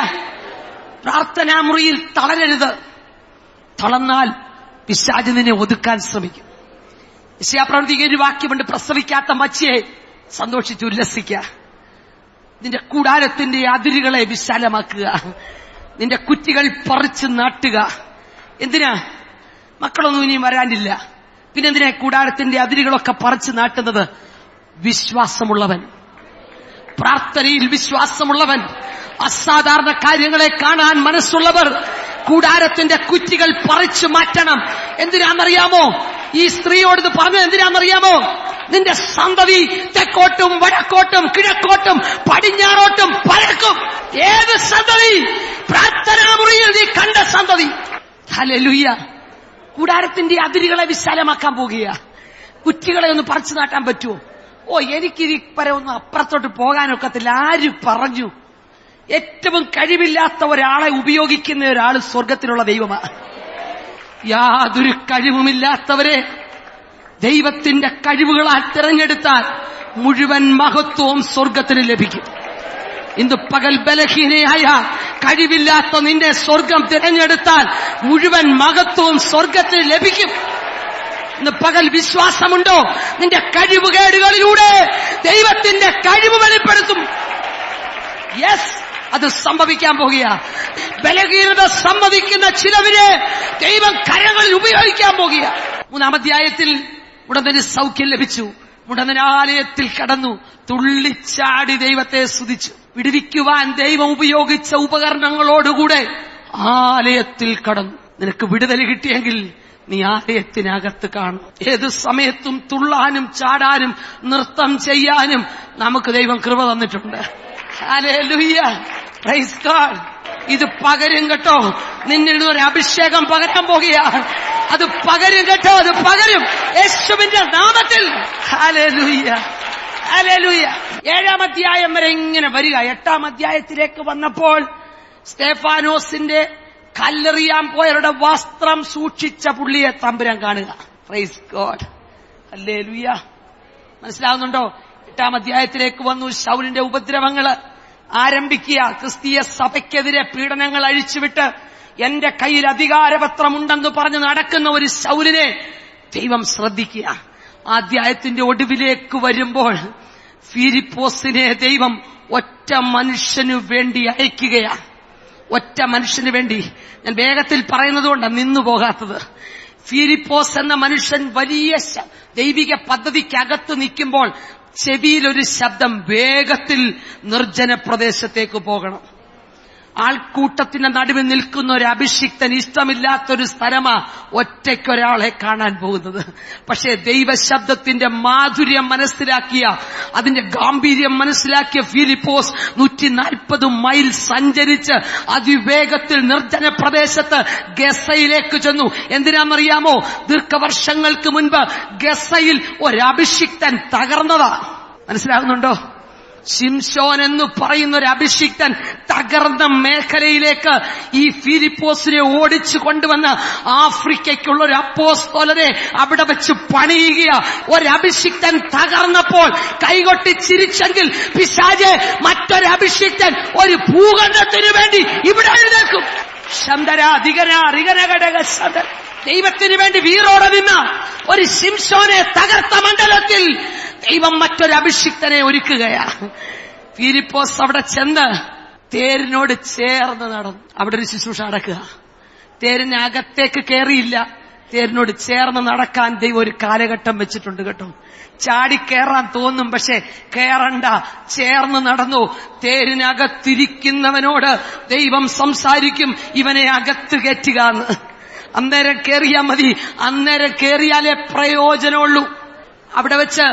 പ്രാർത്ഥനാ മുറിയിൽ തളരരുത്. തളർന്നാൽ പിശാച് നിന്നെ ഒതുക്കാൻ ശ്രമിക്കും. യെശയ്യാപ്രവചനത്തിൽ ഒരു വാക്യമുണ്ട്, പ്രസവിക്കാത്ത മച്ചിയെ സന്തോഷിച്ച് ഉല്ലസിക്കുക. നിന്റെ കൂടാരത്തിന്റെ അതിരുകളെ വിശാലമാക്കുക. നിന്റെ കുറ്റികൾ പറിച്ച് നാട്ടുക. എന്തിനാ? മക്കളൊന്നും ഇനിയും വരാനില്ല. പിന്നെന്തിനാ കൂടാരത്തിന്റെ അതിരുകളൊക്കെ പറിച്ചു നാട്ടുന്നത്? വിശ്വാസമുള്ളവൻ, പ്രാർത്ഥനയിൽ വിശ്വാസമുള്ളവൻ, അസാധാരണ കാര്യങ്ങളെ കാണാൻ മനസ്സുള്ളവർ കൂടാരത്തിന്റെ കുറ്റികൾ പറിച്ചു മാറ്റണം. എന്തിനാണെന്നറിയാമോ? ഈ സ്ത്രീയോട് ഇത് പറഞ്ഞത് എന്തിനാണെന്നറിയാമോ? നിന്റെ സന്തതി തെക്കോട്ടും വടക്കോട്ടും കിഴക്കോട്ടും പടിഞ്ഞാറോട്ടും പരക്കും. ഏത് സന്തതി? പ്രാർത്ഥനാ മുറിയിൽ നീ കണ്ട സന്തതി. ഹല്ലേലൂയ. കൂടാരത്തിന്റെ അതിരുകളെ വിശാലമാക്കാൻ പോകുക. കുറ്റികളെ ഒന്ന് പറിച്ചു നാട്ടാൻ പറ്റുമോ? എനിക്കിരി പര ഒന്നും അപ്പുറത്തോട്ട് പോകാനൊക്കത്തില്ല. ആര് പറഞ്ഞു? ഏറ്റവും കഴിവില്ലാത്ത ഒരാളെ ഉപയോഗിക്കുന്ന ഒരാൾ സ്വർഗത്തിലുള്ള ദൈവമാണ്. യാതൊരു കഴിവുമില്ലാത്തവരെ ദൈവത്തിന്റെ കഴിവുകളാൽ തിരഞ്ഞെടുത്താൽ മുഴുവൻ മഹത്വവും സ്വർഗത്തിന് ലഭിക്കും. ഇന്ന് പകൽ ബലഹീനയായ കഴിവില്ലാത്ത നിന്റെ സ്വർഗം തിരഞ്ഞെടുത്താൽ മുഴുവൻ മഹത്വവും സ്വർഗത്തിന് ലഭിക്കും. ഇന്ന് പകൽ വിശ്വാസമുണ്ടോ? നിന്റെ കഴിവുകേടുകളിലൂടെ ദൈവത്തിന്റെ കഴിവ് വെളിപ്പെടുത്തും. യെസ്, അത് സംഭവിക്കാൻ പോകുക. ബലഹീനത സമ്മതിക്കുന്ന ചിലവരെ ദൈവം കരങ്ങളിൽ ഉപയോഗിക്കാൻ പോകുക. 3-ാം അധ്യായത്തിൽ മുടന്തന് സൗഖ്യം ലഭിച്ചു. മുടന്തൻ ആലയത്തിൽ കടന്നു, തുള്ളിച്ചാടി ദൈവത്തെ സ്തുതിച്ചു. വിടുവിക്കുവാൻ ദൈവം ഉപയോഗിച്ച ഉപകരണങ്ങളോടുകൂടെ ആലയത്തിൽ കടന്നു. നിനക്ക് വിടുതൽ കിട്ടിയെങ്കിൽ നീ ആലയത്തിനകത്ത് കാണും. ഏത് സമയത്തും തുള്ളാനും ചാടാനും നൃത്തം ചെയ്യാനും നമുക്ക് ദൈവം കൃപ തന്നിട്ടുണ്ട്. Hallelujah, praise God. ഇത് പകരും കേട്ടോ. നിന്നിൽ ഒരു അഭിഷേകം പകരാൻ പോകുകയാണ്. അത് പകരും കേട്ടോ, അത് പകരും യേശുവിന്റെ നാമത്തിൽ. Hallelujah, hallelujah. 7-ാം അധ്യായം വരെ ഇങ്ങനെ വരിക. 8-ാം അധ്യായത്തിലേക്ക് വന്നപ്പോൾ സ്തേഫാനോസിന്റെ കല്ലെറിയാൻ പോയവരുടെ വസ്ത്രം സൂക്ഷിച്ച പുള്ളിയെ തമ്പുരാൻ കാണുക. Praise God, hallelujah. മനസ്സിലാവുന്നുണ്ടോ? 8-ാം അധ്യായത്തിലേക്ക് വന്നു. ശൗലിന്റെ ഉപദ്രവങ്ങൾ ആരംഭിക്കുക. ക്രിസ്തീയ സഭയ്ക്കെതിരെ പീഡനങ്ങൾ അഴിച്ചുവിട്ട് എന്റെ കയ്യിൽ അധികാരപത്രമുണ്ടെന്ന് പറഞ്ഞ് നടക്കുന്ന ഒരു ശൗലിനെ ദൈവം ശ്രദ്ധിക്കുക. ആ അധ്യായത്തിന്റെ ഒടുവിലേക്ക് വരുമ്പോൾ ഫിലിപ്പോസിനെ ദൈവം ഒറ്റ മനുഷ്യനു വേണ്ടി അയക്കുകയാണ്. ഒറ്റ മനുഷ്യന് വേണ്ടി ഞാൻ വേഗത്തിൽ പറയുന്നത് കൊണ്ടാണ് നിന്നു പോകാത്തത്. ഫിലിപ്പോസ് എന്ന മനുഷ്യൻ വലിയ ദൈവിക പദ്ധതിക്കകത്ത് നിൽക്കുമ്പോൾ ചെവിയിലൊരു ശബ്ദം, വേഗത്തിൽ നിർജ്ജന പ്രദേശത്തേക്ക് പോകണം. ആൾക്കൂട്ടത്തിന്റെ നടുവിൽ നിൽക്കുന്ന ഒരു അഭിഷിക്തൻ ഇഷ്ടമില്ലാത്തൊരു സ്ഥലമാ ഒറ്റയ്ക്കൊരാളെ കാണാൻ പോകുന്നത്. പക്ഷേ ദൈവശബ്ദത്തിന്റെ മാധുര്യം മനസ്സിലാക്കിയ, അതിന്റെ ഗാംഭീര്യം മനസ്സിലാക്കിയ ഫിലിപ്പോസ് 140 മൈൽ സഞ്ചരിച്ച് അതിവേഗത്തിൽ നിർജ്ജന പ്രദേശത്ത് ഗസയിലേക്ക് ചെന്നു. എന്തിനാണെന്നറിയാമോ? ദീർഘവർഷങ്ങൾക്ക് മുൻപ് ഗസയിൽ ഒരഭിഷിക്തൻ തകർന്നതാ. മനസ്സിലാകുന്നുണ്ടോ? ശിംശോൻ എന്ന് പറയുന്ന ഒരു അഭിഷിക്തൻ തകർന്ന മേഖലയിലേക്ക് ഈ ഫിലിപ്പോസിനെ ഓടിച്ചു കൊണ്ടുവന്ന് ആഫ്രിക്കയ്ക്കുള്ള ഒരു അപ്പോസ്തലനെ അവിടെ വെച്ച് പണിയുക. ഒരഭിഷിക്തൻ തകർന്നപ്പോൾ കൈകൊട്ടി ചിരിച്ചെങ്കിൽ പിശാചേ, മറ്റൊരഭിഷിക്തൻ ഒരു ഭൂഖണ്ഡത്തിനു വേണ്ടി ഇവിടെ എഴുന്നേൽക്കും. ദൈവത്തിന് വേണ്ടി വീറോടെ നിന്ന ഒരു ശിംശോനെ തകർത്ത മണ്ഡലത്തിൽ ദൈവം മറ്റൊരു അഭിഷിക്തനെ ഒരുക്കുകയാ. ഫിലിപ്പോസ് അവിടെ ചെന്ന് തേരിനോട് ചേർന്ന് നടന്നു. അവിടെ ഒരു ശുശ്രൂഷ നടക്കുക. തേരിന് അകത്തേക്ക് കയറിയില്ല, തേരിനോട് ചേർന്ന് നടക്കാൻ ദൈവം ഒരു കാലഘട്ടം വെച്ചിട്ടുണ്ട് കേട്ടോ. ചാടിക്കേറാൻ തോന്നും, പക്ഷെ കയറണ്ട, ചേർന്ന് നടന്നു. തേരിനകത്തിരിക്കുന്നവനോട് ദൈവം സംസാരിക്കും, ഇവനെ അകത്ത് കയറ്റുക എന്ന്. അന്നേരം കയറിയാ മതി, അന്നേരം കയറിയാലേ പ്രയോജനമുള്ളൂ. അവിടെ വെച്ച്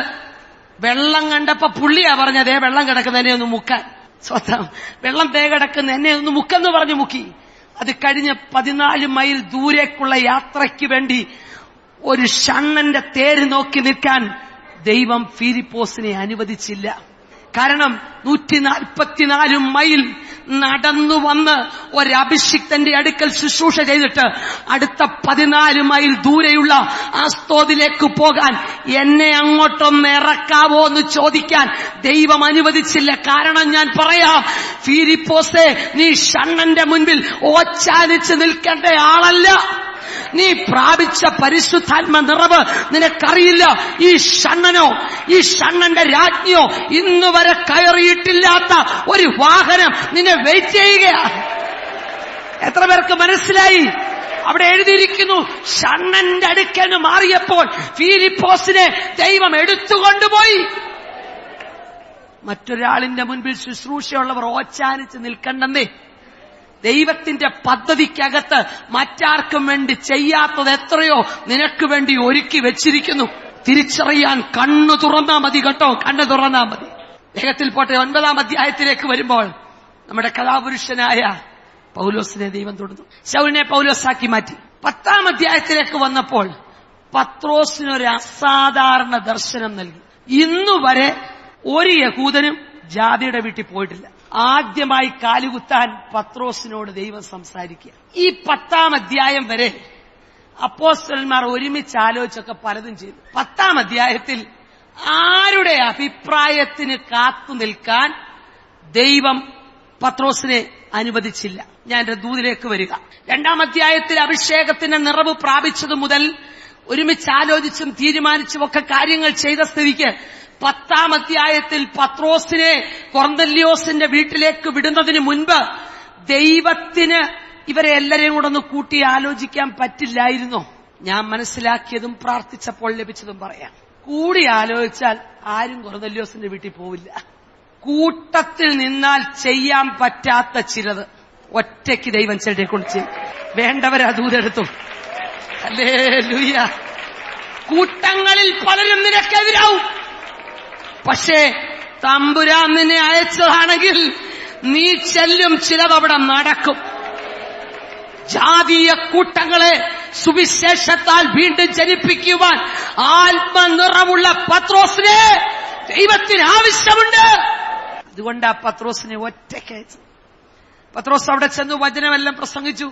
വെള്ളം കണ്ടപ്പോ പുള്ളിയാ പറഞ്ഞതേ, വെള്ളം കിടക്കുന്ന എന്നെ ഒന്ന് മുക്കാൻ. സ്വന്തം വെള്ളം കിടക്കുന്ന എന്നെ ഒന്ന് മുക്കെന്ന് പറഞ്ഞു മുക്കി. അത് കഴിഞ്ഞ് 14 മൈൽ ദൂരേക്കുള്ള യാത്രയ്ക്ക് വേണ്ടി ഒരു ഷണ്ണന്റെ തേര് നോക്കി നിൽക്കാൻ ദൈവം ഫിലിപ്പോസിനെ അനുവദിച്ചില്ല. കാരണം 144 മൈൽ നടന്നു വന്ന് ഒരഭിഷിക്തന്റെ അടുക്കൽ ശുശ്രൂഷ ചെയ്തിട്ട് അടുത്ത 14 മൈൽ ദൂരെയുള്ള ആസ്തോദിലേക്ക് പോകാൻ എന്നെ അങ്ങോട്ടൊന്ന് ഇറക്കാവോ എന്ന് ചോദിക്കാൻ ദൈവം അനുവദിച്ചില്ല. കാരണം ഞാൻ പറയാം, ഫിലിപ്പോസേ, നീ ഷണ്ണന്റെ മുൻപിൽ ഓച്ചാനിച്ച് നിൽക്കേണ്ട ആളല്ല. നീ പ്രാപിച്ച പരിശുദ്ധാത്മ നിറവ് നിനക്കറിയില്ല. ഈ ഷണ്ണനോ, ഈ ഷണ്ണന്റെ രാജ്ഞിയോ ഇന്ന് വരെ കയറിയിട്ടില്ലാത്ത ഒരു വാഹനം നിന്നെ വെയിറ്റ് ചെയ്യുകയാ. എത്ര പേർക്ക് മനസ്സിലായി? അവിടെ എഴുതിയിരിക്കുന്നു, ഷണ്ണന്റെ അടുക്കൽ മാറിയപ്പോൾ ഫിലിപ്പോസിനെ ദൈവം എടുത്തുകൊണ്ടുപോയി. മറ്റൊരാളിന്റെ മുൻപിൽ ശുശ്രൂഷയുള്ളവർ ഓച്ചാനിച്ച് നിൽക്കണ്ടെന്നേ. ദൈവത്തിന്റെ പദ്ധതിക്കകത്ത് മറ്റാർക്കും വേണ്ടി ചെയ്യാത്തത് എത്രയോ നിനക്ക് വേണ്ടി ഒരുക്കി വെച്ചിരിക്കുന്നു. തിരിച്ചറിയാൻ കണ്ണു തുറന്നാ മതി കേട്ടോ, കണ്ണു തുറന്നാ മതി. വേഗത്തിൽ പോട്ടെ. 9-ാം അധ്യായത്തിലേക്ക് വരുമ്പോൾ നമ്മുടെ കഥാപുരുഷനായ പൗലോസിനെ ദൈവം തൊടുന്നു. ശൗലിനെ പൗലോസാക്കി മാറ്റി. 10-ാം അധ്യായത്തിലേക്ക് വന്നപ്പോൾ പത്രോസിനൊരു അസാധാരണ ദർശനം നൽകി. ഇന്നുവരെ ഒരു യഹൂദനും ജാതിയുടെ വീട്ടിൽ പോയിട്ടില്ല. ആദ്യമായി കാലുകുത്താൻ പത്രോസിനോട് ദൈവം സംസാരിക്കുക. ഈ 10-ാം അധ്യായം വരെ അപ്പോസ്തലന്മാർ ഒരുമിച്ച് ആലോചിച്ചൊക്കെ പലതും ചെയ്തു. 10-ാം അധ്യായത്തിൽ ആരുടെ അഭിപ്രായത്തിന് കാത്തു നിൽക്കാൻ ദൈവം പത്രോസിനെ അനുവദിച്ചില്ല. ഞാൻ എന്റെ ദൂതിലേക്ക് വരിക. 2-ാം അധ്യായത്തിൽ അഭിഷേകത്തിന്റെ നിറവ് പ്രാപിച്ചതു മുതൽ ഒരുമിച്ച് ആലോചിച്ചും തീരുമാനിച്ചും ഒക്കെ കാര്യങ്ങൾ ചെയ്ത സ്ഥിതിക്ക് 10-ാം അധ്യായത്തിൽ പത്രോസിനെ കൊർന്നല്യോസിന്റെ വീട്ടിലേക്ക് വിടുന്നതിന് മുൻപ് ദൈവത്തിന് ഇവരെ എല്ലാരെയും കൂടെ ഒന്ന് കൂട്ടി ആലോചിക്കാൻ പറ്റില്ലായിരുന്നോ? ഞാൻ മനസ്സിലാക്കിയതും പ്രാർത്ഥിച്ചപ്പോൾ ലഭിച്ചതും പറയാം. കൂടി ആലോചിച്ചാൽ ആരും കൊർന്നല്യോസിന്റെ വീട്ടിൽ പോവില്ല. കൂട്ടത്തിൽ നിന്നാൽ ചെയ്യാൻ പറ്റാത്ത ചിലത് ഒറ്റയ്ക്ക് ദൈവം ചിലരെ കൊണ്ട് ചെയ്യും. വേണ്ടവരാ ദൂരെടുത്തു. ഹല്ലേലൂയ. കൂട്ടങ്ങളിൽ പലരും നിനക്കെതിരാവും. പക്ഷേ തമ്പുരാൻ നിന്നെ അയച്ചതാണെങ്കിൽ നീ ചെല്ലും, ചിലതവിടെ നടക്കും. ജാതീയ കൂട്ടങ്ങളെ സുവിശേഷത്താൽ വീണ്ടും ജനിപ്പിക്കുവാൻ ആത്മനിറവുള്ള പത്രോസിനെ ദൈവത്തിന് ആവശ്യമുണ്ട്. അതുകൊണ്ട് ആ പത്രോസിനെ ഒറ്റയ്ക്ക് അയച്ചു. പത്രോസ് അവിടെ ചെന്നു വചനമെല്ലാം പ്രസംഗിച്ചു.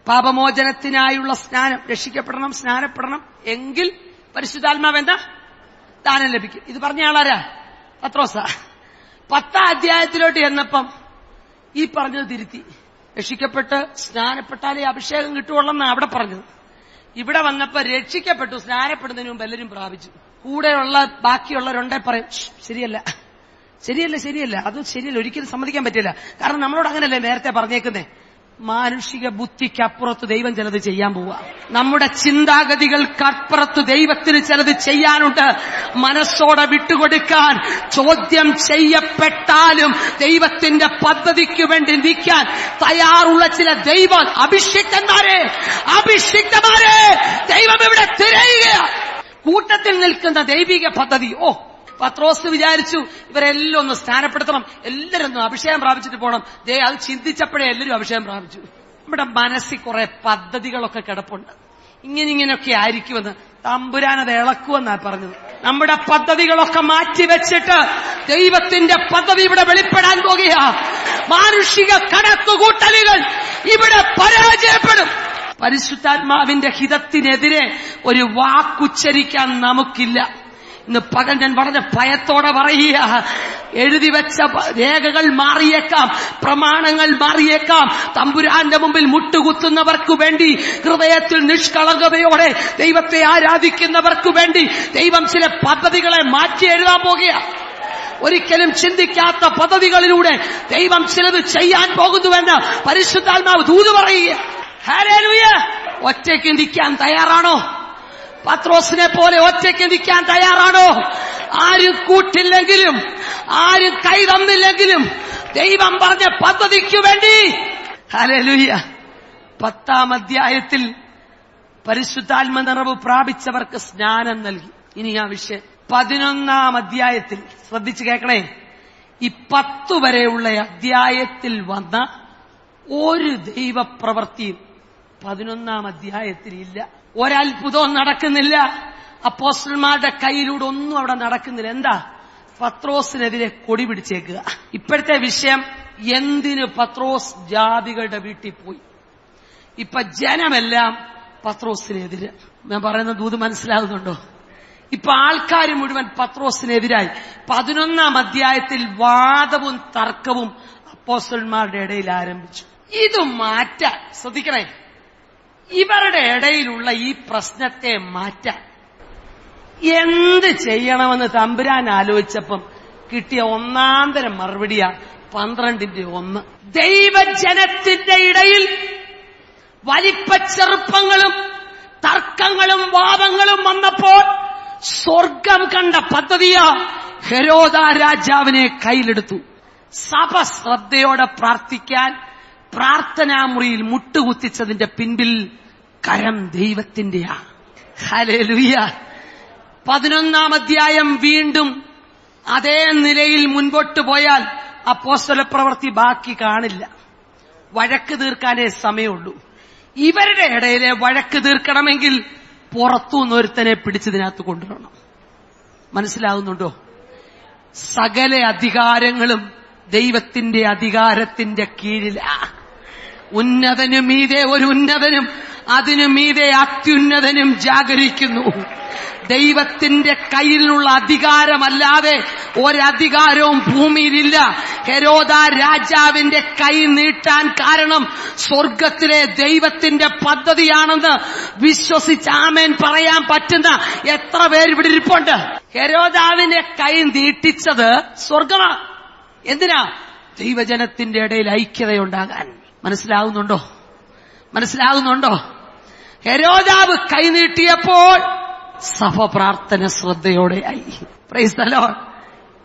പാപമോചനത്തിനായുള്ള സ്നാനം, രക്ഷിക്കപ്പെടണം, സ്നാനപ്പെടണം, എങ്കിൽ പരിശുദ്ധാത്മാവ് എന്താ ദാനം ലഭിക്കും. ഇത് പറഞ്ഞ ആളാരാ? പത്രോസാ. 10-ാം അധ്യായത്തിലോട്ട് ചെന്നപ്പം ഈ പറഞ്ഞത് തിരുത്തി. രക്ഷിക്കപ്പെട്ട് സ്നാനപ്പെട്ടാലേ അഭിഷേകം കിട്ടുകയുള്ളെന്നാണ് അവിടെ പറഞ്ഞത്. ഇവിടെ വന്നപ്പോ രക്ഷിക്കപ്പെട്ടു, സ്നാനപ്പെടുന്നതിന് മുമ്പ് എല്ലാവരും പ്രാപിച്ചു. കൂടെയുള്ള ബാക്കിയുള്ളവരുണ്ടേ പറയും ശരിയല്ല, ശരിയല്ല, ശരിയല്ല, അതും ശരിയല്ല, ഒരിക്കലും സമ്മതിക്കാൻ പറ്റില്ല. കാരണം നമ്മളോട് അങ്ങനെയല്ലേ നേരത്തെ പറഞ്ഞേക്കുന്നേ. മാനുഷിക ബുദ്ധിക്കപ്പുറത്ത് ദൈവം ചിലത് ചെയ്യാൻ പോവുക. നമ്മുടെ ചിന്താഗതികൾക്കപ്പുറത്ത് ദൈവത്തിന് ചിലത് ചെയ്യാനുണ്ട്. മനസ്സോടെ വിട്ടുകൊടുക്കാൻ, ചോദ്യം ചെയ്യപ്പെട്ടാലും ദൈവത്തിന്റെ പദ്ധതിക്ക് വേണ്ടി നിൽക്കാൻ തയ്യാറുള്ള ചില ദൈവ അഭിഷിക്തന്മാരെ ദൈവം ഇവിടെ തിരയുക. കൂട്ടത്തിൽ നിൽക്കുന്ന ദൈവിക പദ്ധതി. പത്രോസ് വിചാരിച്ചു ഇവരെല്ലാം ഒന്ന് സ്ഥാനപ്പെടുത്തണം, എല്ലാവരും ഒന്ന് അഭിഷേകം പ്രാപിച്ചിട്ട് പോകണം. അത് ചിന്തിച്ചപ്പോഴേ എല്ലാവരും അഭിഷേകം പ്രാപിച്ചു. നമ്മുടെ മനസ്സിൽ കുറെ പദ്ധതികളൊക്കെ കിടപ്പുണ്ട്. ഇങ്ങനെയൊക്കെ ആയിരിക്കുമെന്ന് തമ്പുരാനത് ഇളക്കുമെന്നാ പറഞ്ഞത്. നമ്മുടെ പദ്ധതികളൊക്കെ മാറ്റിവെച്ചിട്ട് ദൈവത്തിന്റെ പദ്ധതി ഇവിടെ വെളിപ്പെടാൻ പോകുക. മാനുഷിക കണക്കുകൂട്ടലുകൾ ഇവിടെ പരാജയപ്പെടും. പരിശുദ്ധാത്മാവിന്റെ ഹിതത്തിനെതിരെ ഒരു വാക്കുച്ചരിക്കാൻ നമുക്കില്ല. ഇന്ന് പകൽ ഞാൻ വളരെ ഭയത്തോടെ പറയുക, എഴുതി വെച്ച രേഖകൾ മാറിയേക്കാം, പ്രമാണങ്ങൾ മാറിയേക്കാം. തമ്പുരാന്റെ മുമ്പിൽ മുട്ടുകുത്തുന്നവർക്ക് വേണ്ടി, ഹൃദയത്തിൽ നിഷ്കളങ്കതയോടെ ദൈവത്തെ ആരാധിക്കുന്നവർക്ക് വേണ്ടി ദൈവം ചില പദ്ധതികളെ മാറ്റി എഴുതാൻ പോകുക. ഒരിക്കലും ചിന്തിക്കാത്ത പദ്ധതികളിലൂടെ ദൈവം ചിലത് ചെയ്യാൻ പോകുന്നുവെന്ന് പരിശുദ്ധാത്മാവ് ദൂത് പറയുക. ഹല്ലേലൂയ. ഒറ്റയ്ക്ക് നിൽക്കാൻ തയ്യാറാണോ? പത്രോസിനെ പോലെ ഒറ്റയ്ക്ക് നിൽക്കാൻ തയ്യാറാണോ? ആരും കൂട്ടില്ലെങ്കിലും, ആരും കൈ തന്നില്ലെങ്കിലും ദൈവം പറഞ്ഞ പദ്ധതിക്ക് വേണ്ടി. ഹല്ലേലൂയ. 10-ാം അധ്യായത്തിൽ പരിശുദ്ധാത്മ നിറവ് പ്രാപിച്ചവർക്ക് സ്നാനം നൽകി. ഇനി ആ വിഷയം 11-ാം അധ്യായത്തിൽ ശ്രദ്ധിച്ചു കേൾക്കണേ. ഈ 10 വരെയുള്ള അധ്യായത്തിൽ വന്ന ഒരു ദൈവപ്രവൃത്തിയും 11-ാം അധ്യായത്തിൽ ഇല്ല. ഒരത്ഭുതവും നടക്കുന്നില്ല. അപ്പോസ്തലന്മാരുടെ കയ്യിലൂടെ ഒന്നും അവിടെ നടക്കുന്നില്ല. എന്താ? പത്രോസിനെതിരെ കൊടി പിടിച്ചേക്കുക. ഇപ്പോഴത്തെ വിഷയം, എന്തിന് പത്രോസ് ജാതികളുടെ വീട്ടിൽ പോയി? ഇപ്പൊ ജനമെല്ലാം പത്രോസിനെതിരെ. ഞാൻ പറയുന്ന ദൂത് മനസ്സിലാകുന്നുണ്ടോ? ഇപ്പൊ ആൾക്കാർ മുഴുവൻ പത്രോസിനെതിരായി. 11-ാം അധ്യായത്തിൽ വാദവും തർക്കവും അപ്പോസ്തലന്മാരുടെ ഇടയിൽ ആരംഭിച്ചു. ഇത് മാറ്റാൻ ശ്രദ്ധിക്കണേ. ഇവരുടെ ഇടയിലുള്ള ഈ പ്രശ്നത്തെ മാറ്റാൻ എന്ത് ചെയ്യണമെന്ന് തമ്പുരാൻ ആലോചിച്ചപ്പം കിട്ടിയ ഒന്നാന്തരം മറുപടിയാ 12-1. ദൈവജനത്തിന്റെ ഇടയിൽ വലിപ്പച്ചെറുപ്പങ്ങളും തർക്കങ്ങളും വാദങ്ങളും വന്നപ്പോൾ സ്വർഗം കണ്ട പദ്ധതിയാ ഹെരോദ രാജാവിനെ കയ്യിലെടുത്തു. സഭ ശ്രദ്ധയോടെ പ്രാർത്ഥിക്കാൻ പ്രാർത്ഥനാമുറിയിൽ മുട്ടുകുത്തിച്ചതിന്റെ പിൻപിൽ കരം ദൈവത്തിന്റെയാ. ഹല്ലേലൂയ. 11-ാം അധ്യായം വീണ്ടും അതേ നിലയിൽ മുൻപോട്ട് പോയാൽ അപ്പോസ്തലപ്രവൃത്തി ബാക്കി കാണില്ല. വഴക്ക് തീർക്കാനേ സമയമുള്ളൂ. ഇവരുടെ ഇടയിലെ വഴക്ക് തീർക്കണമെങ്കിൽ പുറത്തുനിന്ന് ഒരുത്തനെ പിടിച്ചതിനകത്ത് കൊണ്ടുവരണം. മനസ്സിലാകുന്നുണ്ടോ? സകല അധികാരങ്ങളും ദൈവത്തിന്റെ അധികാരത്തിന്റെ കീഴിലാ. ഉന്നതനു മീതെ ഒരു ഉന്നതനും അതിനു മീതെ അത്യുന്നതനും ജാഗരിക്കുന്നു. ദൈവത്തിന്റെ കയ്യിലുള്ള അധികാരമല്ലാതെ ഒരധികാരവും ഭൂമിയിലില്ല. ഹെരോദ രാജാവിന്റെ കൈ നീട്ടാൻ കാരണം സ്വർഗത്തിലെ ദൈവത്തിന്റെ പദ്ധതിയാണെന്ന് വിശ്വസിച്ച് ആമേൻ പറയാൻ പറ്റുന്ന എത്ര പേര് ഇവിടെ ഇരിപ്പുണ്ട്? ഹെരോദാവിന്റെ കൈ നീട്ടിച്ചത് സ്വർഗമാ. എന്തിനാ? ദൈവജനത്തിന്റെ ഇടയിൽ ഐക്യതയുണ്ടാകാൻ. മനസ്സിലാകുന്നുണ്ടോ? ഹെരോദാവ് കൈനീട്ടിയപ്പോൾ സഭ പ്രാർത്ഥന ശ്രദ്ധയോടെയായി. Praise the lord.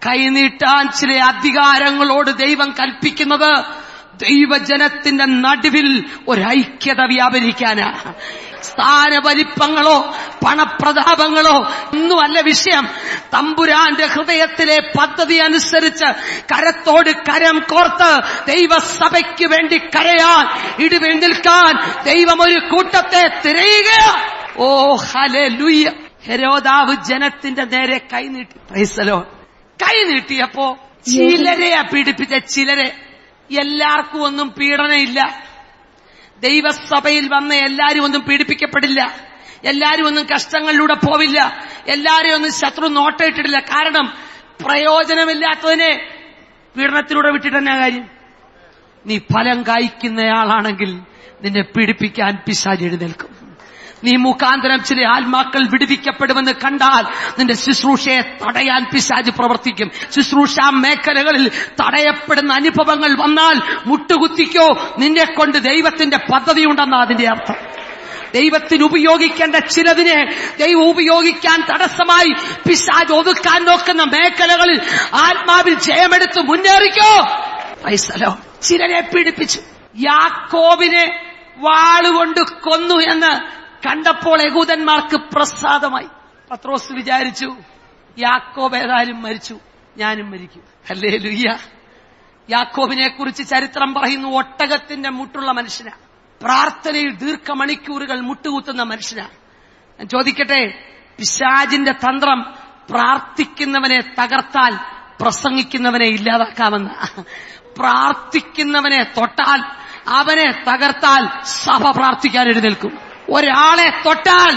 കൈനീട്ടാൻ ചില അധികാരങ്ങളോട് ദൈവം കൽപ്പിക്കുന്നത് ദൈവജനത്തിന്റെ നടുവിൽ ഒരൈക്യത വ്യാപരിക്കാനാ. സ്ഥാനവലിപ്പങ്ങളോ പണപ്രതാപങ്ങളോ ഒന്നുമല്ല വിഷയം. തമ്പുരാന്റെ ഹൃദയത്തിലെ പദ്ധതി അനുസരിച്ച് കരത്തോട് കരം കോർത്ത് ദൈവസഭയ്ക്ക് വേണ്ടി കരയാൻ, ഇടിവിൽ നിൽക്കാൻ ദൈവം ഒരു കൂട്ടത്തെ തിരയുക. ഓ ഹല്ലേലൂയ. ഹെരോദാവ് ജനത്തിന്റെ നേരെ കൈനീട്ടി. Praise the lord. കൈനീട്ടിയപ്പോ ചിലരെയാ പീഡിപ്പിച്ച. ചിലരെ. എല്ലാവർക്കും ഒന്നും പീഡനമില്ല. ദൈവസഭയിൽ വന്ന എല്ലാരും ഒന്നും പീഡിപ്പിക്കപ്പെടില്ല. എല്ലാരും ഒന്നും കഷ്ടങ്ങളിലൂടെ പോവില്ല. എല്ലാരും ഒന്നും ശത്രു നോട്ടയിട്ടിട്ടില്ല. കാരണം പ്രയോജനമില്ലാത്തതിനെ പീഡനത്തിലൂടെ വിട്ടിട്ട് തന്നെ കാര്യം. നീ ഫലം കായ്ക്കുന്നയാളാണെങ്കിൽ നിന്നെ പീഡിപ്പിക്കാൻ പിശാച് എഴുന്നേൽക്കും. നീ മുഖാന്തരം ചില ആത്മാക്കൾ വിടുവിക്കപ്പെടുമെന്ന് കണ്ടാൽ നിന്റെ ശുശ്രൂഷയെ തടയാൻ പിശാച് പ്രവർത്തിക്കും. ശുശ്രൂഷ മേഖലകളിൽ തടയപ്പെടുന്ന അനുഭവങ്ങൾ വന്നാൽ മുട്ടുകുത്തിക്കോ. നിന്നെ കൊണ്ട് ദൈവത്തിന്റെ പദ്ധതിയുണ്ടെന്നാ അതിന്റെ അർത്ഥം. ദൈവത്തിന് ഉപയോഗിക്കേണ്ട ചിലതിനെ ദൈവം ഉപയോഗിക്കാൻ തടസ്സമായി പിശാച് ഒതുക്കാൻ നോക്കുന്ന മേഖലകളിൽ ആത്മാവിൽ ജയമെടുത്ത് മുന്നേറിക്കോ. ചിലരെ പീഡിപ്പിച്ചു. യാക്കോബിനെ വാളുകൊണ്ട് കൊന്നു എന്ന് കണ്ടപ്പോൾ യഹൂദന്മാർക്ക് പ്രസാദമായി. പത്രോസ് വിചാരിച്ചു, യാക്കോബ് ഏതായാലും മരിച്ചു, ഞാനും മരിക്കും. ഹല്ലേലൂയ. യാക്കോബിനെ കുറിച്ച് ചരിത്രം പറയുന്നു, ഒട്ടകത്തിന്റെ മുട്ടുള്ള മനുഷ്യനാ, പ്രാർത്ഥനയിൽ ദീർഘമണിക്കൂറുകൾ മുട്ടുകുത്തുന്ന മനുഷ്യനാ. ഞാൻ ചോദിക്കട്ടെ, പിശാചിന്റെ തന്ത്രം പ്രാർത്ഥിക്കുന്നവനെ തകർത്താൽ പ്രസംഗിക്കുന്നവനെ ഇല്ലാതാക്കാമെന്ന. പ്രാർത്ഥിക്കുന്നവനെ തൊട്ടാൽ, അവനെ തകർത്താൽ സഭ പ്രാർത്ഥിക്കാൻ എഴുന്നേൽക്കും. ഒരാളെ തൊട്ടാൽ